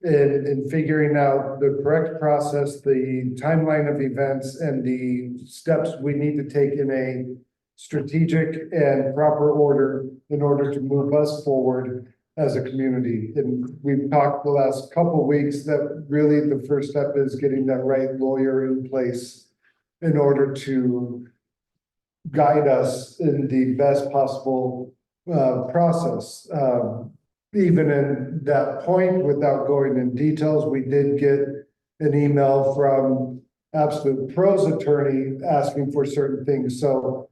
in figuring out the correct process, the timeline of events, and the steps we need to take in a strategic and proper order in order to move us forward as a community. And we've talked the last couple of weeks that really the first step is getting that right lawyer in place in order to guide us in the best possible process. Even in that point, without going in details, we did get an email from Absolute Pro's attorney asking for certain things. So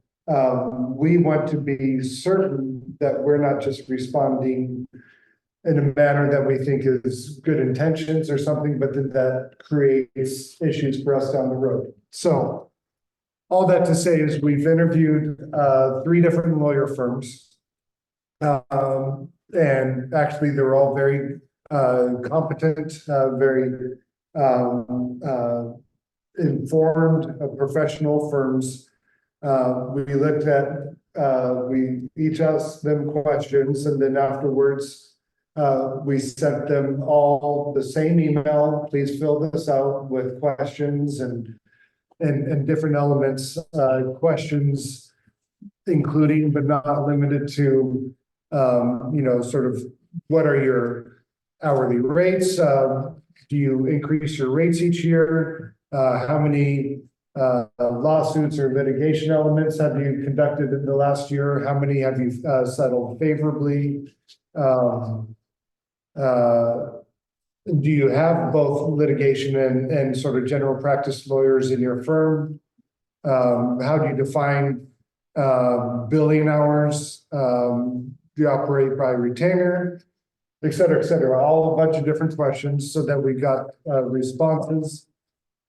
we want to be certain that we're not just responding in a manner that we think is good intentions or something, but that creates issues for us down the road. So all that to say is we've interviewed 3 different lawyer firms. And actually they're all very competent, very informed, professional firms. We looked at, we each asked them questions, and then afterwards, we sent them all the same email. Please fill this out with questions and different elements, questions, including but not limited to, you know, sort of what are your hourly rates? Do you increase your rates each year? How many lawsuits or litigation elements have you conducted in the last year? How many have you settled favorably? Do you have both litigation and sort of general practice lawyers in your firm? How do you define billing hours, the operate by retainer, et cetera, all a bunch of different questions so that we got responses.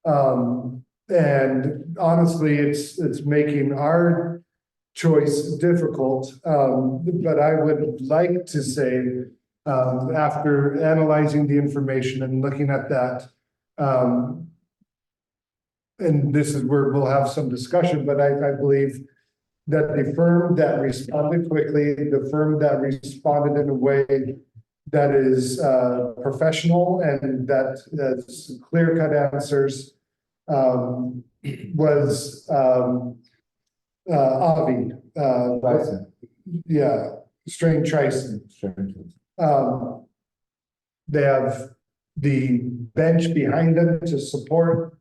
And honestly, it's making our choice difficult. But I would like to say, after analyzing the information and looking at that, and this is where we'll have some discussion, but I believe that the firm that responded quickly, the firm that responded in a way that is professional and that has clear-cut answers was Avi. Yeah, Strain Trison. They have the bench behind them to support.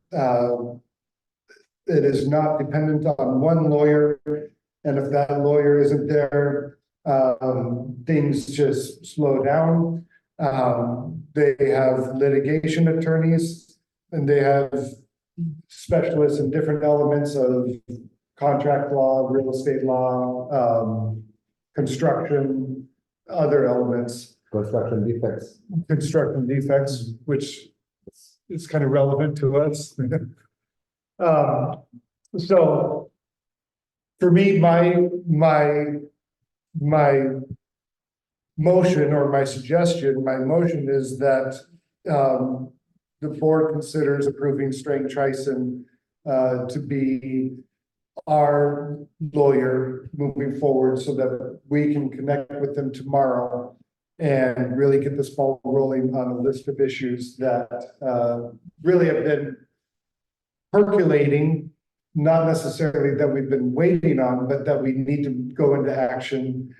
It is not dependent on one lawyer, and if that lawyer isn't there, things just slow down. They have litigation attorneys, and they have specialists in different elements of contract law, real estate law, construction, other elements. Construction defects, which is kind of relevant to us. So for me, my motion or my suggestion, my motion is that the board considers approving Strain Trison to be our lawyer moving forward so that we can connect with them tomorrow and really get this ball rolling on a list of issues that really have been percolating, not necessarily that we've been waiting on, but that we need to go into action.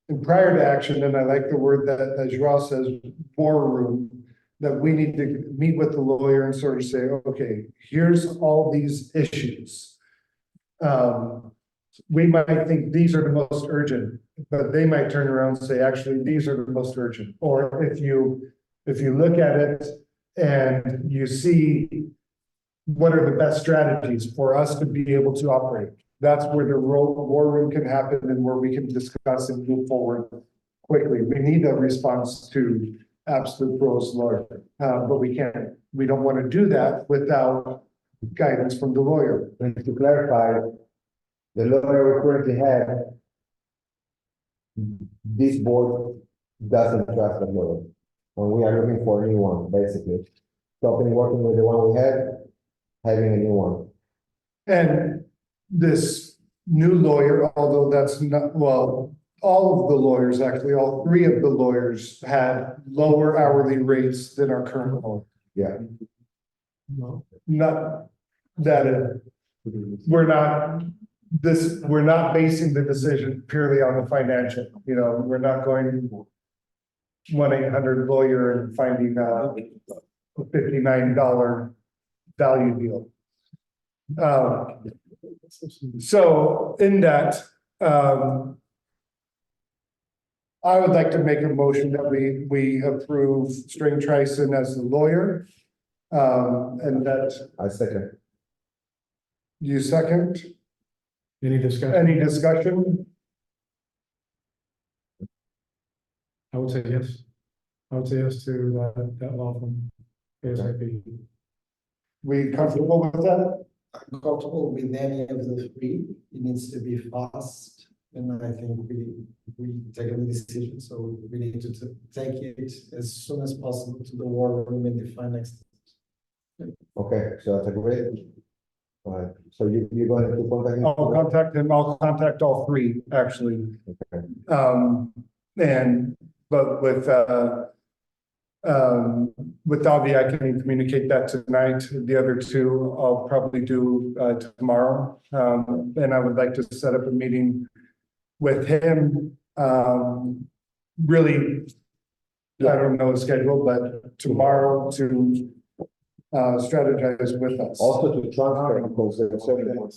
And prior to action, and I like the word that Joao says, war room, that we need to meet with the lawyer and sort of say, okay, here's all these issues. We might think these are the most urgent, but they might turn around and say, actually, these are the most urgent. Or if you look at it and you see what are the best strategies for us to be able to operate, that's where the war room can happen and where we can discuss and move forward quickly. We need a response to absolute pros lawyer, but we don't want to do that without guidance from the lawyer. And to clarify, the lawyer we currently have, this board doesn't trust the lawyer. And we are looking for a new one, basically. Stopping working with the one we had, having a new one. And this new lawyer, although that's not, well, all of the lawyers, actually, all three of the lawyers had lower hourly rates than our current lawyer. Yeah. No, not that we're not basing the decision purely on the financial, we're not going 1-800 lawyer and finding a $59 value deal. So in that, I would like to make a motion that we approve Strain Trison as the lawyer. And that. I second. You second? Any discussion? Any discussion? I would say yes. I would say yes to that law from ASAP. We comfortable with that? I'm comfortable with any of the three. It needs to be fast, and I think we take a decision, so we need to take it as soon as possible to the war room and define next steps. Okay, so that's agreed. All right, so you're going to contact him? I'll contact him, I'll contact all three, actually. Okay. But with Avi, I can communicate that tonight. The other two, I'll probably do tomorrow. And I would like to set up a meeting with him. Really, I don't know the schedule, but tomorrow to strategize with us. Also to transfer, because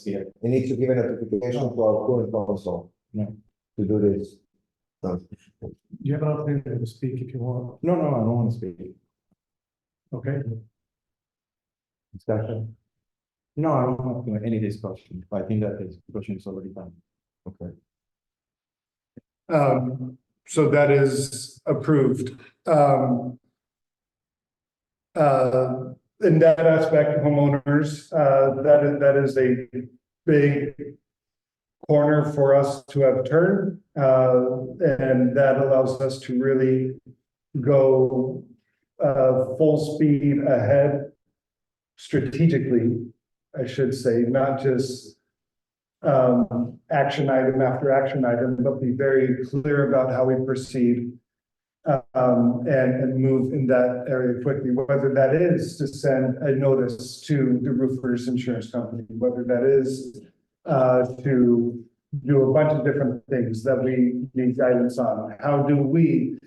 he needs to give a notification to our current council. Yeah. To do this. You have an opportunity to speak if you want. No, I don't want to speak. Okay. Discussion. No, I don't have any discussion. I think that the discussion is already done. Okay. So that is approved. In that aspect, homeowners, that is a big corner for us to have turned. And that allows us to really go full speed ahead strategically, I should say, not just action item after action item, but be very clear about how we proceed and move in that area quickly, whether that is to send a notice to the roofer's insurance company, whether that is to do a bunch of different things that we need guidance on. How do we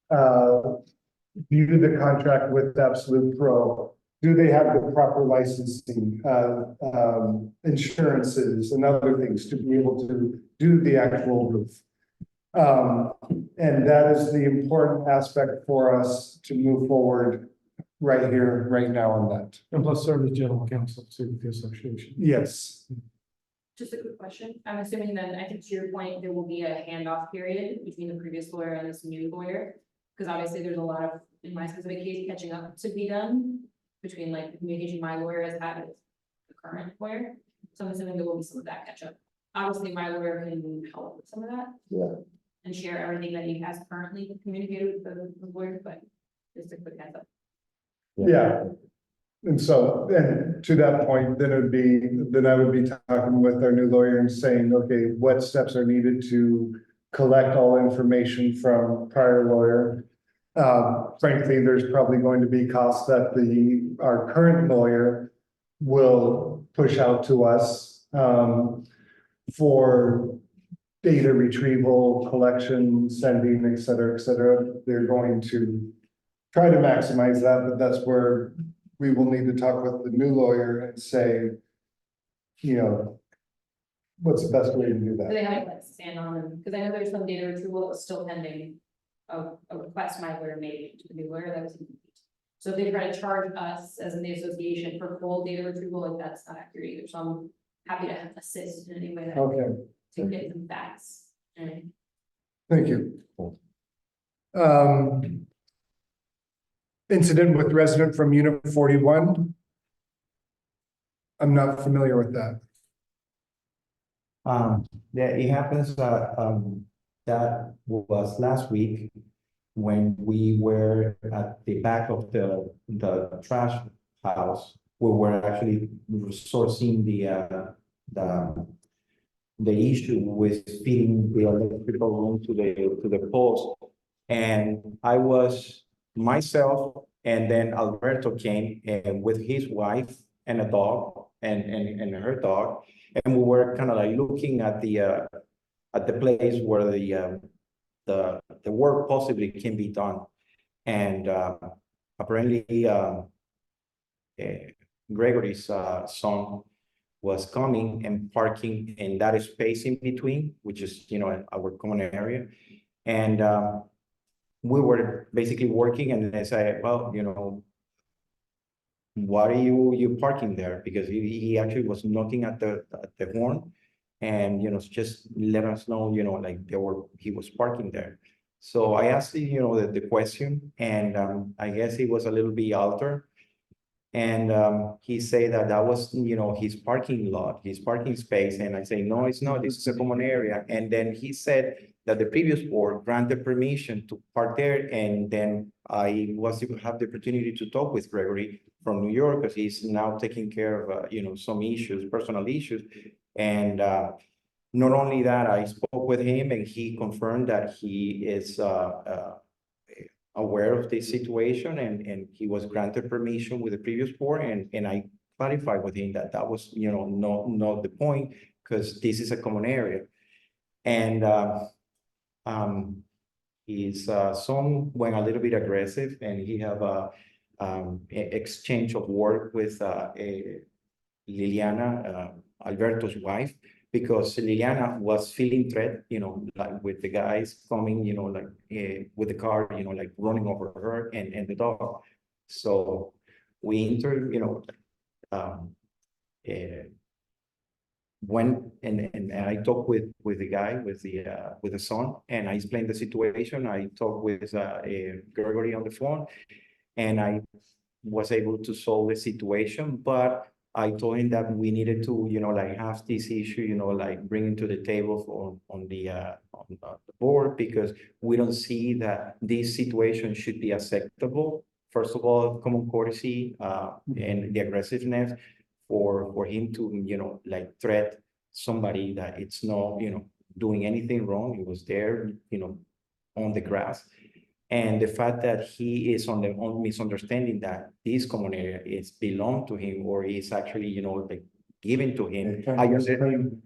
view the contract with Absolute Pro? Do they have the proper licensing, insurances and other things to be able to do the actual roof? And that is the important aspect for us to move forward right here, right now on that. And plus serve as general counsel to the association. Yes. Just a quick question. I'm assuming then, I think to your point, there will be a handoff period between the previous lawyer and this new lawyer. Because obviously there's a lot of, in my specific case, catching up to be done between like the communication my lawyer has had with the current lawyer. So I'm assuming there will be some of that catch up. Obviously, my lawyer can help with some of that. Yeah. And share everything that he has currently communicated with the lawyer, but just a quick heads up. Yeah. And so, and to that point, then I would be talking with our new lawyer and saying, okay, what steps are needed to collect all information from prior lawyer. Frankly, there's probably going to be costs that our current lawyer will push out to us for data retrieval, collection, sending, et cetera, et cetera. They're going to try to maximize that, but that's where we will need to talk with the new lawyer and say, you know, what's the best way to do Do that? they have any plans to stand on them? Because I know there's some data retrieval that was still pending. A request my lawyer made to the new lawyer that was incomplete. So if they try to charge us as in the association for full data retrieval, like that's not accurate either. So I'm happy to assist in any way that Okay, to get some facts. And thank you. Incident with resident from unit 41. I'm not familiar with that. Yeah, it happens, that was last week when we were at the back of the trash house. We were actually sourcing the issue with feeding the electrical room to the post. And I was myself, and then Alberto came and with his wife and a dog and her dog. And we were kind of like looking at the place where the work possibly can be done. And apparently Gregory's son was coming and parking in that space in between, which is, you know, our common area. And we were basically working, and they said, well, you know, why are you parking there? Because he actually was knocking at the horn, and, you know, just let us know, you know, like he was parking there. So I asked him, you know, the question, and I guess he was a little bit altered. And he said that was, you know, his parking lot, his parking space. And I say, no, it's not, this is a common area. And then he said that the previous board granted permission to park there. And then I was able to have the opportunity to talk with Gregory from New York, because he's now taking care of, you know, some issues, personal issues. And not only that, I spoke with him and he confirmed that he is aware of this situation, and he was granted permission with the previous board, and I clarified with him that was, you know, not the point, because this is a common area. And his son went a little bit aggressive, and he have a exchange of work with Liliana, Alberto's wife, because Liliana was feeling threat, you know, like with the guys coming, you know, like with the car, you know, like running over her and the dog. So we entered, you know, and I talked with the guy, with the son, and I explained the situation. I talked with Gregory on the phone, and I was able to solve the situation, but I told him that we needed to, like have this issue, like bring it to the table on the board, because we don't see that this situation should be acceptable. First of all, common courtesy, and the aggressiveness for him to, like threat somebody that it's not, doing anything wrong. It was there, on the grass. And the fact that he is on misunderstanding that this common area is belong to him, or is actually, like given to him. I understand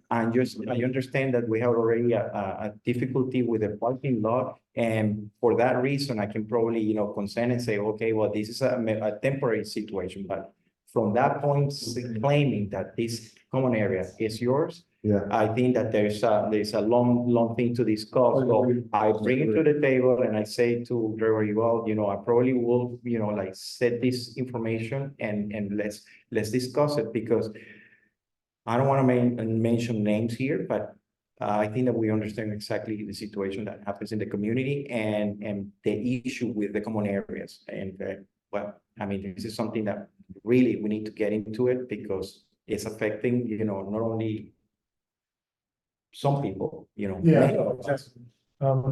that we have already a difficulty with the parking lot. And for that reason, I can probably, consent and say, okay, well, this is a temporary situation, but from that point, claiming that this common area is yours, Yeah. I think that there's a long thing to discuss. So I bring it to the table and I say to Gregory, well, I probably will, like set this information and let's discuss it, because I don't want to mention names here, but I think that we understand exactly the situation that happens in the community and the issue with the common areas. And well, I mean, this is something that really we need to get into it, because it's affecting, not only some people, Yeah, many of us. exactly.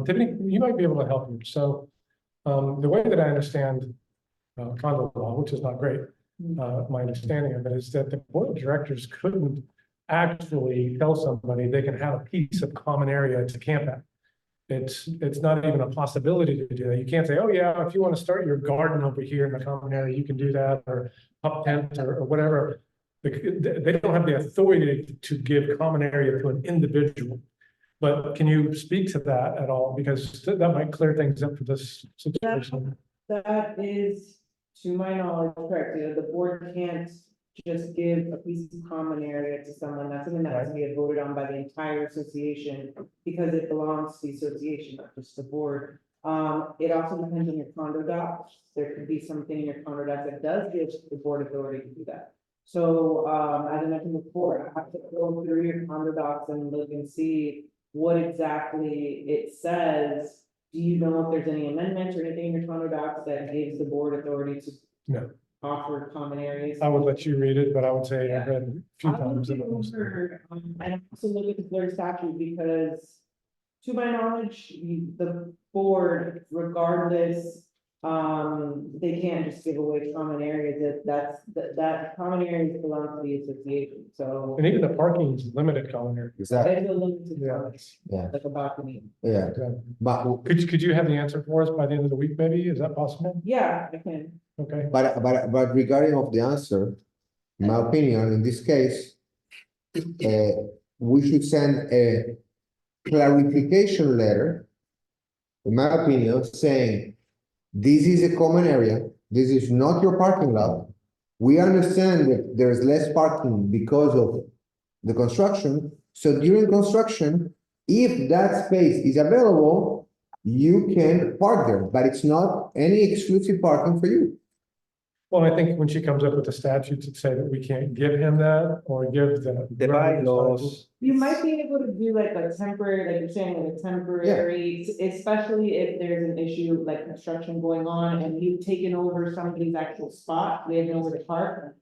Tiffany, you might be able to help me. So, the way that I understand condo law, which is not great, my understanding of it is that the board of directors couldn't actually tell somebody they can have a piece of common area to camp at. It's not even a possibility to do that. You can't say, oh yeah, if you want to start your garden over here in the common area, you can do that, or up tent or whatever. They don't have the authority to give common area to an individual. But can you speak to that at all? Because that might clear things up for this situation. That is, to my knowledge, correct. The board can't just give a piece of common area to someone. That's something that has to be voted on by the entire association, because it belongs to the association, not just the board. It also depends on your condo docs. There could be something in your condo docs that does give the board authority to do that. So, as I mentioned before, I have to go through your condo docs and look and see what exactly it says. Do you know if there's any amendments or anything in your condo docs that gives the board authority to No. offer common areas? I would let you read it, but I would say I've read a few I will times. look over, and also look at the blurred statute, because to my knowledge, the board, regardless, they can't just give away common areas. That common areas belong to the association, so. And even the parking is limited common area. Exactly. There's a limited Yeah. coverage, Yeah. like a balcony. Yeah. But Could you have the answer for us by the end of the week, maybe? Is that possible? Yeah, I can. Okay. But regarding of the answer, in my opinion, in this case, we should send a clarification letter, in my opinion, saying this is a common area, this is not your parking lot. We understand that there's less parking because of the construction. So during construction, if that space is available, you can park there, but it's not any exclusive parking for you. Well, I think when she comes up with the statute to say that we can't give him that or give the. Bylaws. You might be able to do like a temporary, like you're saying, like a temporary, especially if there's an issue like construction going on and you've taken over somebody's actual spot, they have nowhere to park.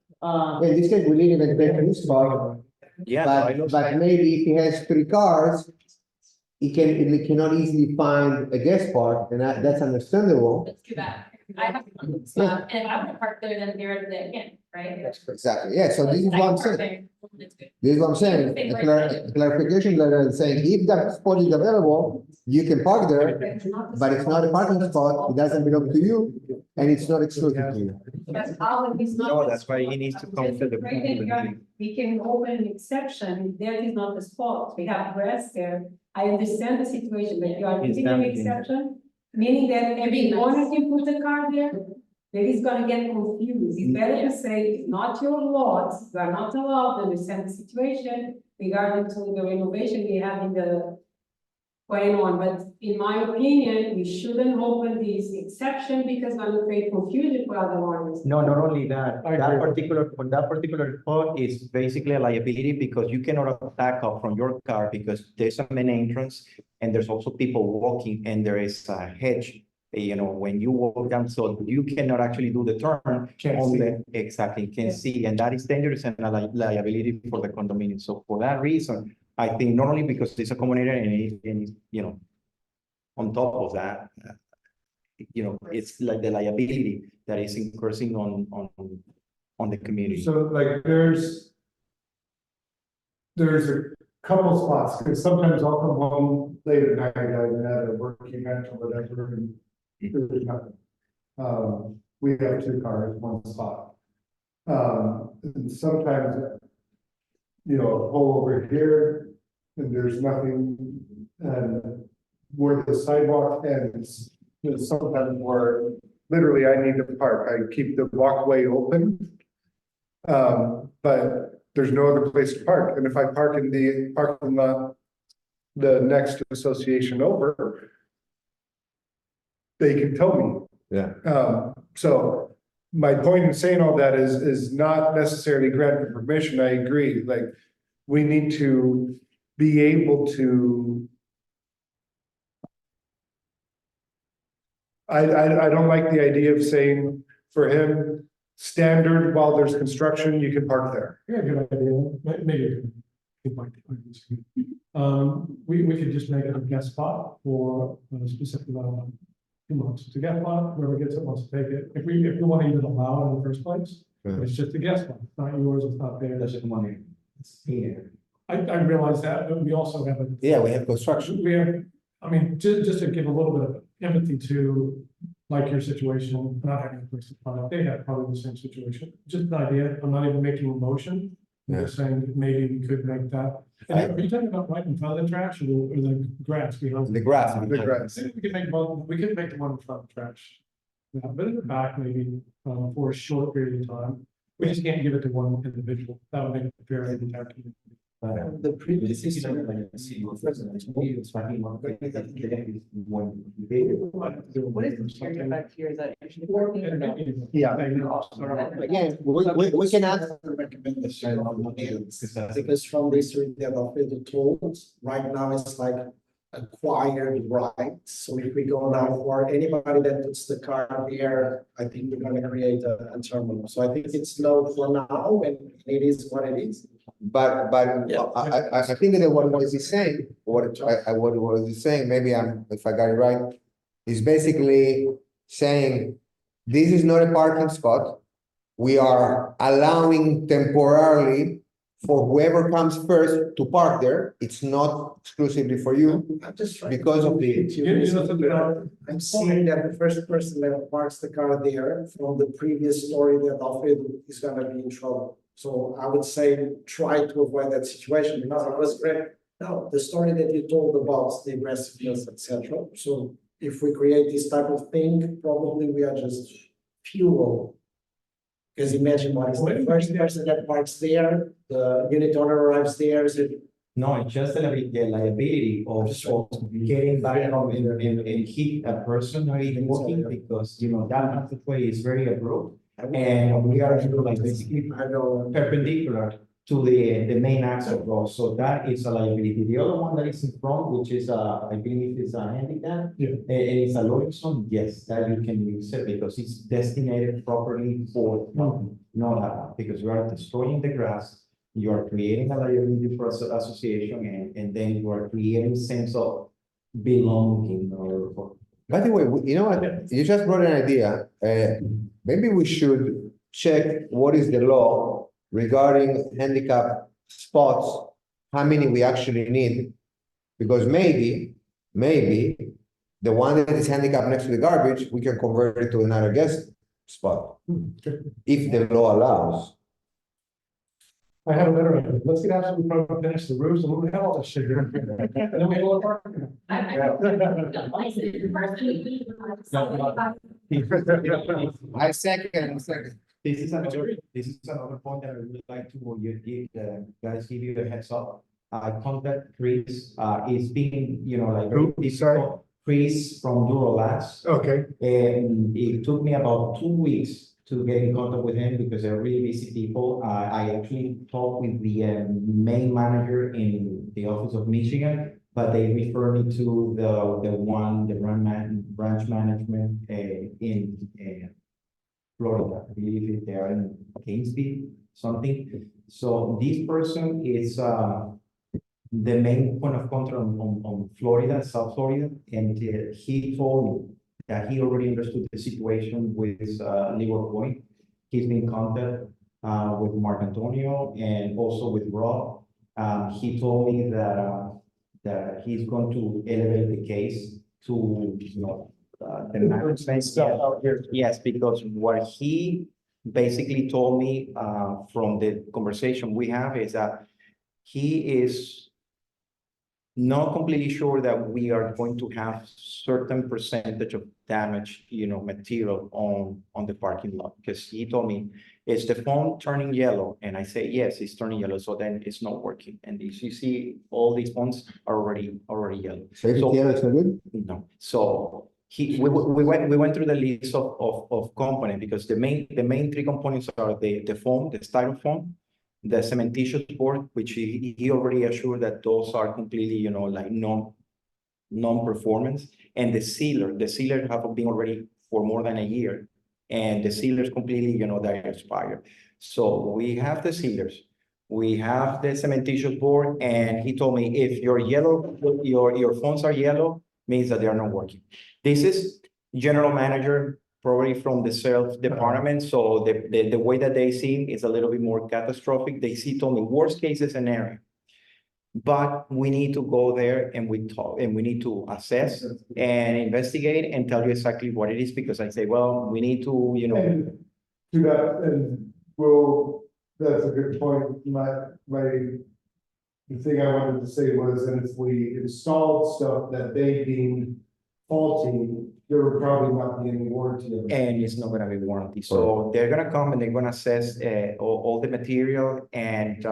In this case, we didn't even take this spot, Yeah. but maybe if he has 3 cars, he cannot easily find a guest spot, and that's understandable. That's too bad. I have to spot, and if I want to park there, then they're there again, right? Exactly, yeah, so this is what I'm saying. This is what I'm saying, a clarification letter saying if that spot is available, you can park there, but it's not a parking spot, it doesn't belong to you, and it's not exclusive to you. That's all of these. No, that's why he needs to come to the. We can open an exception, that is not the spot, we have grass there. I understand the situation, but you are It's giving an damaging. exception, meaning that every owner can put a car there. That is gonna get confused, it's better to say, it's not your lot, you are not allowed to understand the situation regarding to the renovation we have in the going on, but in my opinion, we shouldn't open this exception because that will create confusion for other owners. No, not only that, I that agree. particular, on that particular spot is basically a liability because you cannot back up from your car because there's a main entrance and there's also people walking and there is a hedge. You know, when you walk down, so you cannot actually do the turn. Can't on see. the- Exactly, can see, and that is dangerous and a liability for the condominium. So for that reason, I think not only because it's a common area and you know, on top of that, you know, it's like the liability that is increasing on the community. So like there's a couple spots, because sometimes I'll come home late at night, I've had a work event or whatever, and there's nothing. We have 2 cars, 1 spot. And sometimes, you know, a pull over here, and there's nothing, and where the sidewalk ends, you know, sometimes where literally I need to park, I keep the walkway open. But there's no other place to park, and if I park in the parking lot, the next association over, they can tell me. Yeah. So my point in saying all that is not necessarily granting permission. I agree, like, we need to be able to. I don't like the idea of saying for him, standard while there's construction, you can park there. Yeah, good idea. Maybe. We could just make it a guest spot for a specific amount of 2 months. It's a guest spot, whoever gets it wants to take it. If we want to even allow it in the first place, it's just a guest spot. It's not yours, it's not theirs. That's the money. It's here. I realize that, but we also have Yeah, we have construction. we have, I mean, just to give a little bit of empathy to, like your situation, not having a place to park, they have probably the same situation. Just an idea, I'm not even making a motion. I'm just saying that maybe we could make that. And are you talking about right in front of the trash or the grass behind? The grass. The grass. Maybe we could make one, we could make the one in front of the trash. Yeah, but in the back, maybe, for a short period of time. We just can't give it to one individual. That would make it fair to the entire community. The previous system. What is the period effect here? Is that usually 14 or no? Yeah. Again, we can ask. Because from the history that Alfredo told, right now it's like acquired rights. So if we go now for anybody that puts the car there, I think we're gonna create a terminal. So I think it's low for now and it is what it is. But I think that what he's saying, what he's saying, maybe if I got it right, is basically saying this is not a parking spot. We are allowing temporarily for whoever comes first to park there. It's not exclusively for you I'm just trying because of the. I'm seeing that the first person that parks the car there from the previous story that Alfredo is gonna be in trouble. So I would say try to avoid that situation because it was great. No, the story that you told about the aggressiveness, etc. So if we create this type of thing, probably we are just fuel. Because imagine what is the first person that parks there, the unit owner arrives there, is it? No, it's just the liability of getting back and hit a person not even walking because, you know, that pathway is very abrupt. And we are like basically perpendicular to the main axle road, so that is a liability. The other one that is in front, which is I believe is a handicap, and it's a loading zone. Yes, that you can use it because it's designated properly for not because you are destroying the grass, you are creating a liability for association, and then you are creating sense of belonging or. By the way, you know what? You just brought an idea. Maybe we should check what is the law regarding handicap spots, how many we actually need. Because maybe the one that is handicapped next to the garbage, we can convert it to another guest spot. If the law allows. I have a better idea. Let's get out and finish the roofs and we have all this shit here. And then we go to work. I second. This is another point that I would like to give the guys give you the heads up. I contact Chris, it's been, like Who? very Sorry? difficult. Chris from Durolabs. Okay, And it took me about 2 weeks to get in contact with him because they're really busy people. I actually talked with the main manager in the office of Michigan, but they refer me to the branch management in Florida. I believe they are in Gainesville, something. So this person is the main point of contact on Florida, South Florida, and he told me that he already understood the situation with Leeward Point. He's been in contact with Mark Antonio and also with Rob. He told me that he's going to elevate the case to the management stuff out here. Yes, because what he basically told me from the conversation we have is that he is not completely sure that we are going to have certain percentage of damage, material on the parking lot. Because he told me, is the phone turning yellow? And I say, yes, it's turning yellow. So then it's not working. And as you see, all these phones are already yellow. So if it's yellow, it's not good? No. So we went through the list of components because the main three components are the foam, the styrofoam, the cementitious board, which he already assured that those are completely, like non-performance, and the sealer. The sealer have been already for more than a year, and the sealers completely, they're expired. So we have the sealers, we have the cementitious board, and he told me if your phones are yellow, means that they are not working. This is general manager, probably from the sales department. So the way that they see is a little bit more catastrophic. They see only worst case scenario. But we need to go there and we talk and we need to assess and investigate and tell you exactly what it is, because I say, well, we need to, And to that, and well, that's a good point. The thing I wanted to say was that if we installed stuff that they deemed faulty, there would probably not be any warranty of it. and it's not gonna be warranty. So they're gonna come and they're gonna assess all the material, and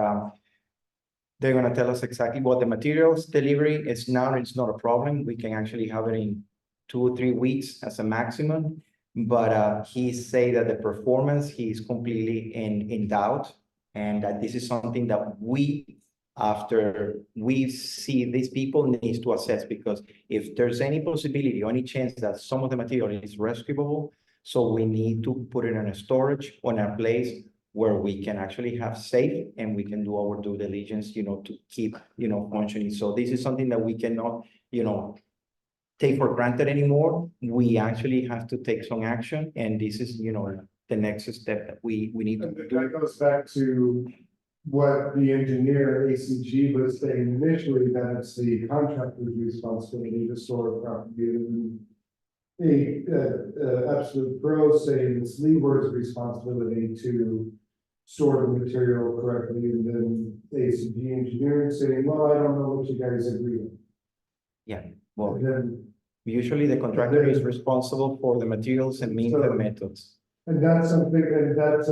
they're gonna tell us exactly what the materials delivery is now. It's not a problem. We can actually have it in 2 or 3 weeks as a maximum. But he say that the performance, he's completely in doubt, and that this is something that after we see these people needs to assess, because if there's any possibility or any chance that some of the material is rescuable, so we need to put it in a storage on a place where we can actually have safe and we can do our due diligence, to keep, functioning. So this is something that we cannot, take for granted anymore. We actually have to take some action, and this is, the next step that we need to do. That goes back to what the engineer ACG was saying initially, that it's the contractor's responsibility to store property. And the Absolute Pro saying it's Leeward's responsibility to store the material correctly, and then ACG engineering saying, well, I don't know what you guys agree on. Yeah, well, And then, usually the contractor is responsible for the materials and means and methods. and that's something, and that's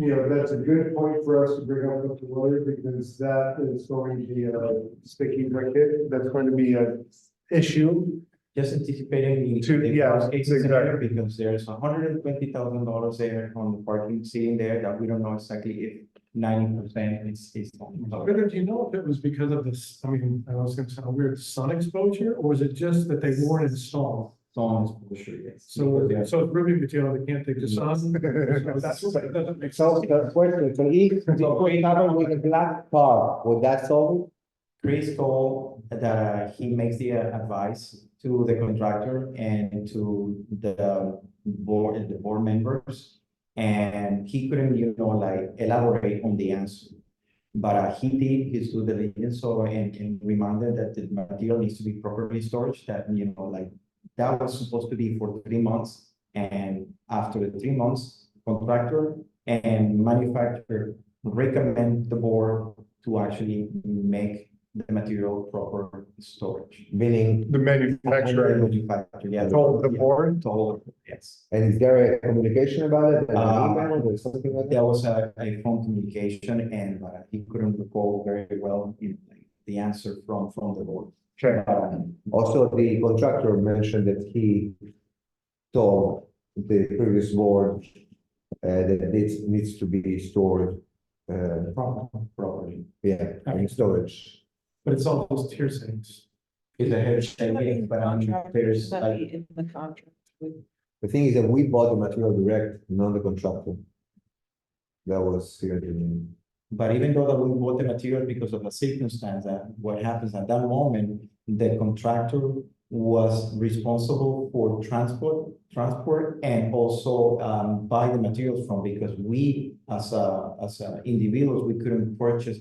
that's a good point for us to bring up with the lawyer, because that is going to be a sticky wicket. That's going to be an issue. Just anticipating the worst case scenario, because there's $120,000 there on the parking sitting there that we don't know exactly if 90% is. But do you know if it was because of this, I mean, I was gonna sound weird, sun exposure, or was it just that they weren't installed? Sun exposure, yes. So it's roofing material, they can't take the sun. That doesn't make sense. The question, so if we cover with a black car, would that solve it? Chris told that he makes the advice to the contractor and to the board members, and he couldn't, elaborate on the answer. But he did his due diligence, and reminded that the material needs to be properly stored, that, that was supposed to be for 3 months, and after the 3 months, contractor and manufacturer recommend the board to actually make the material proper storage. Meaning The manufacturer Manufacturer, yeah. told the board. Told, Yes. And is there a communication about it? An Uh, email or something like There that? was a phone communication and he couldn't recall very well the answer from the board. Okay. Also, the contractor mentioned that he told the previous board that this needs to be stored, Properly. yeah, in storage. But it's all those tier things. It's a head but there's Should that like, be in the contract? The thing is that we bought the material direct, not the contractor. That was here to me. but even though that we bought the material because of the circumstance that what happens at that moment, the contractor was responsible for transport and also buy the materials from, because we as individuals, we couldn't purchase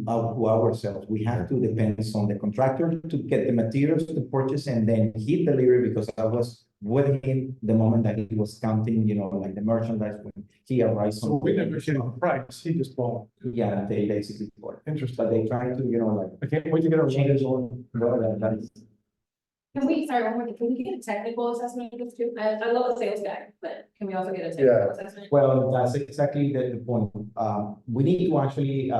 ourselves. We have to depend on the contractor to get the materials to purchase, and then he delivered, because I was with him the moment that he was counting, like the merchandise when he arrived. So we negotiated the price, he just bought. Yeah, they basically bought it. Interesting. But they try to, like, I can't wait to get our change change on whatever that is. Can we, sorry, one more thing, can we get a technical assessment of this too? I love the sales guy, but can we also get a technical assessment? Well, that's exactly the point. We need to actually,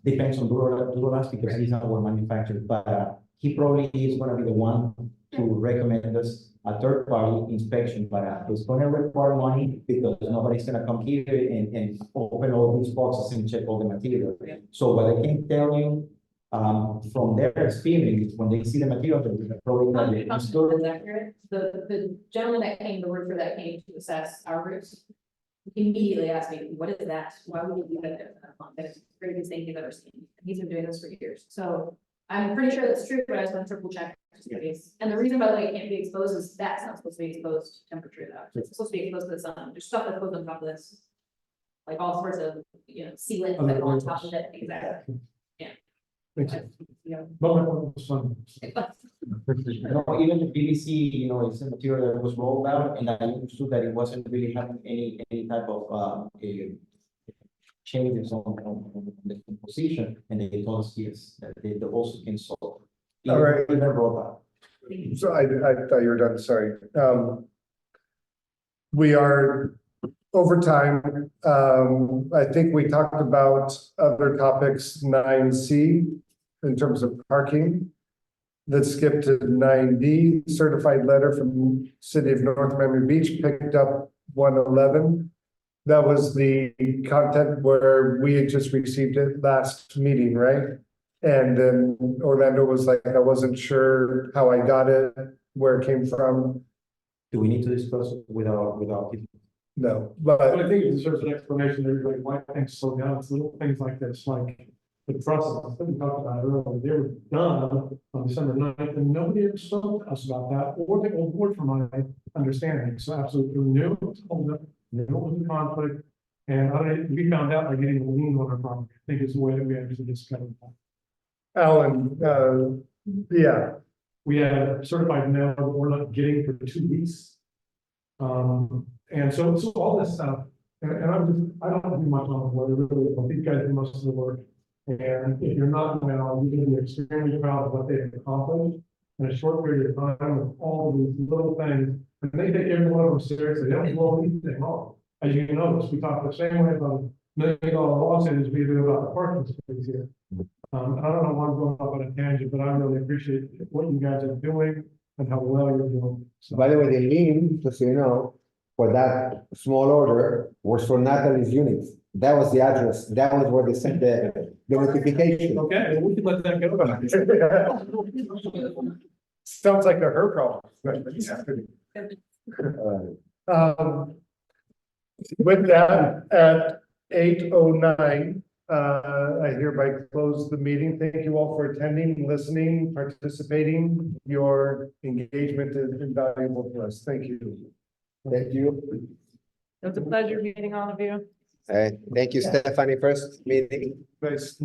depends on Duralast because he's our manufacturer, but he probably is gonna be the one to recommend us a third party inspection, but it's gonna require money because nobody's gonna come here and open all these boxes and check all the material. So what I can tell you, from their experience, when they see the material, they're probably gonna be installed. The gentleman that came, the roofer that came to assess our roofs, immediately asked me, what is that? Why would you do that? That's the greatest thing he's ever seen. He's been doing this for years. So I'm pretty sure that's true, but I just want to triple check. Just in case. And the reason by the way it can't be exposed is that's not supposed to be exposed to temperature though. It's supposed to be exposed to the sun. There's stuff that goes on top of this. Like all sorts of, sealant that go on top of it. Exactly. Yeah. But my point was fun. No, even the PVC, it's a material that was rolled out, and I understood that it wasn't really having any type of changes on the composition, and they told us yes, that they also can solve. All right. Even rolled out. So I thought you were done, sorry. We are over time. I think we talked about other topics, 9C, in terms of parking. Let's skip to 9D, certified letter from City of North Miami Beach, picked up 111. That was the content where we had just received it last meeting, right? And then Orlando was like, I wasn't sure how I got it, where it came from. Do we need to discuss it without people? No, But I but think it deserves an explanation, everybody, why things slow down, it's little things like this, like the process that we talked about earlier, they were done on December 9th, and nobody ever spoke to us about that, or the old board from my understanding, so absolutely new, no conflict. And we found out by getting a lien on our property, I think is the way that we actually discovered that. Alan, yeah, We have certified mail that we're not getting for 2 weeks. And so all this stuff, and I don't do much on the board, really, but these guys do most of the work. And if you're not, well, you're gonna be extremely proud of what they've accomplished in a short period of time with all of these little things. And they take every one of them seriously, they don't blow anything off. As you notice, we talk the same way about $1 million lawsuit as we do about the parking space here. I don't know why I'm going off on a tangent, but I really appreciate what you guys are doing and how well you're doing. So, By the way, the lien, just so you know, for that small order was for Natalie's unit. That was the address. That was where they sent the notification. okay, we can let that go. sounds like a her problem. With that, at 8:09, I hereby close the meeting. Thank you all for attending, listening, participating. Your engagement is invaluable for us. Thank you. Thank you. It was a pleasure meeting all of you. Thank you, Stephanie, first meeting. Nice.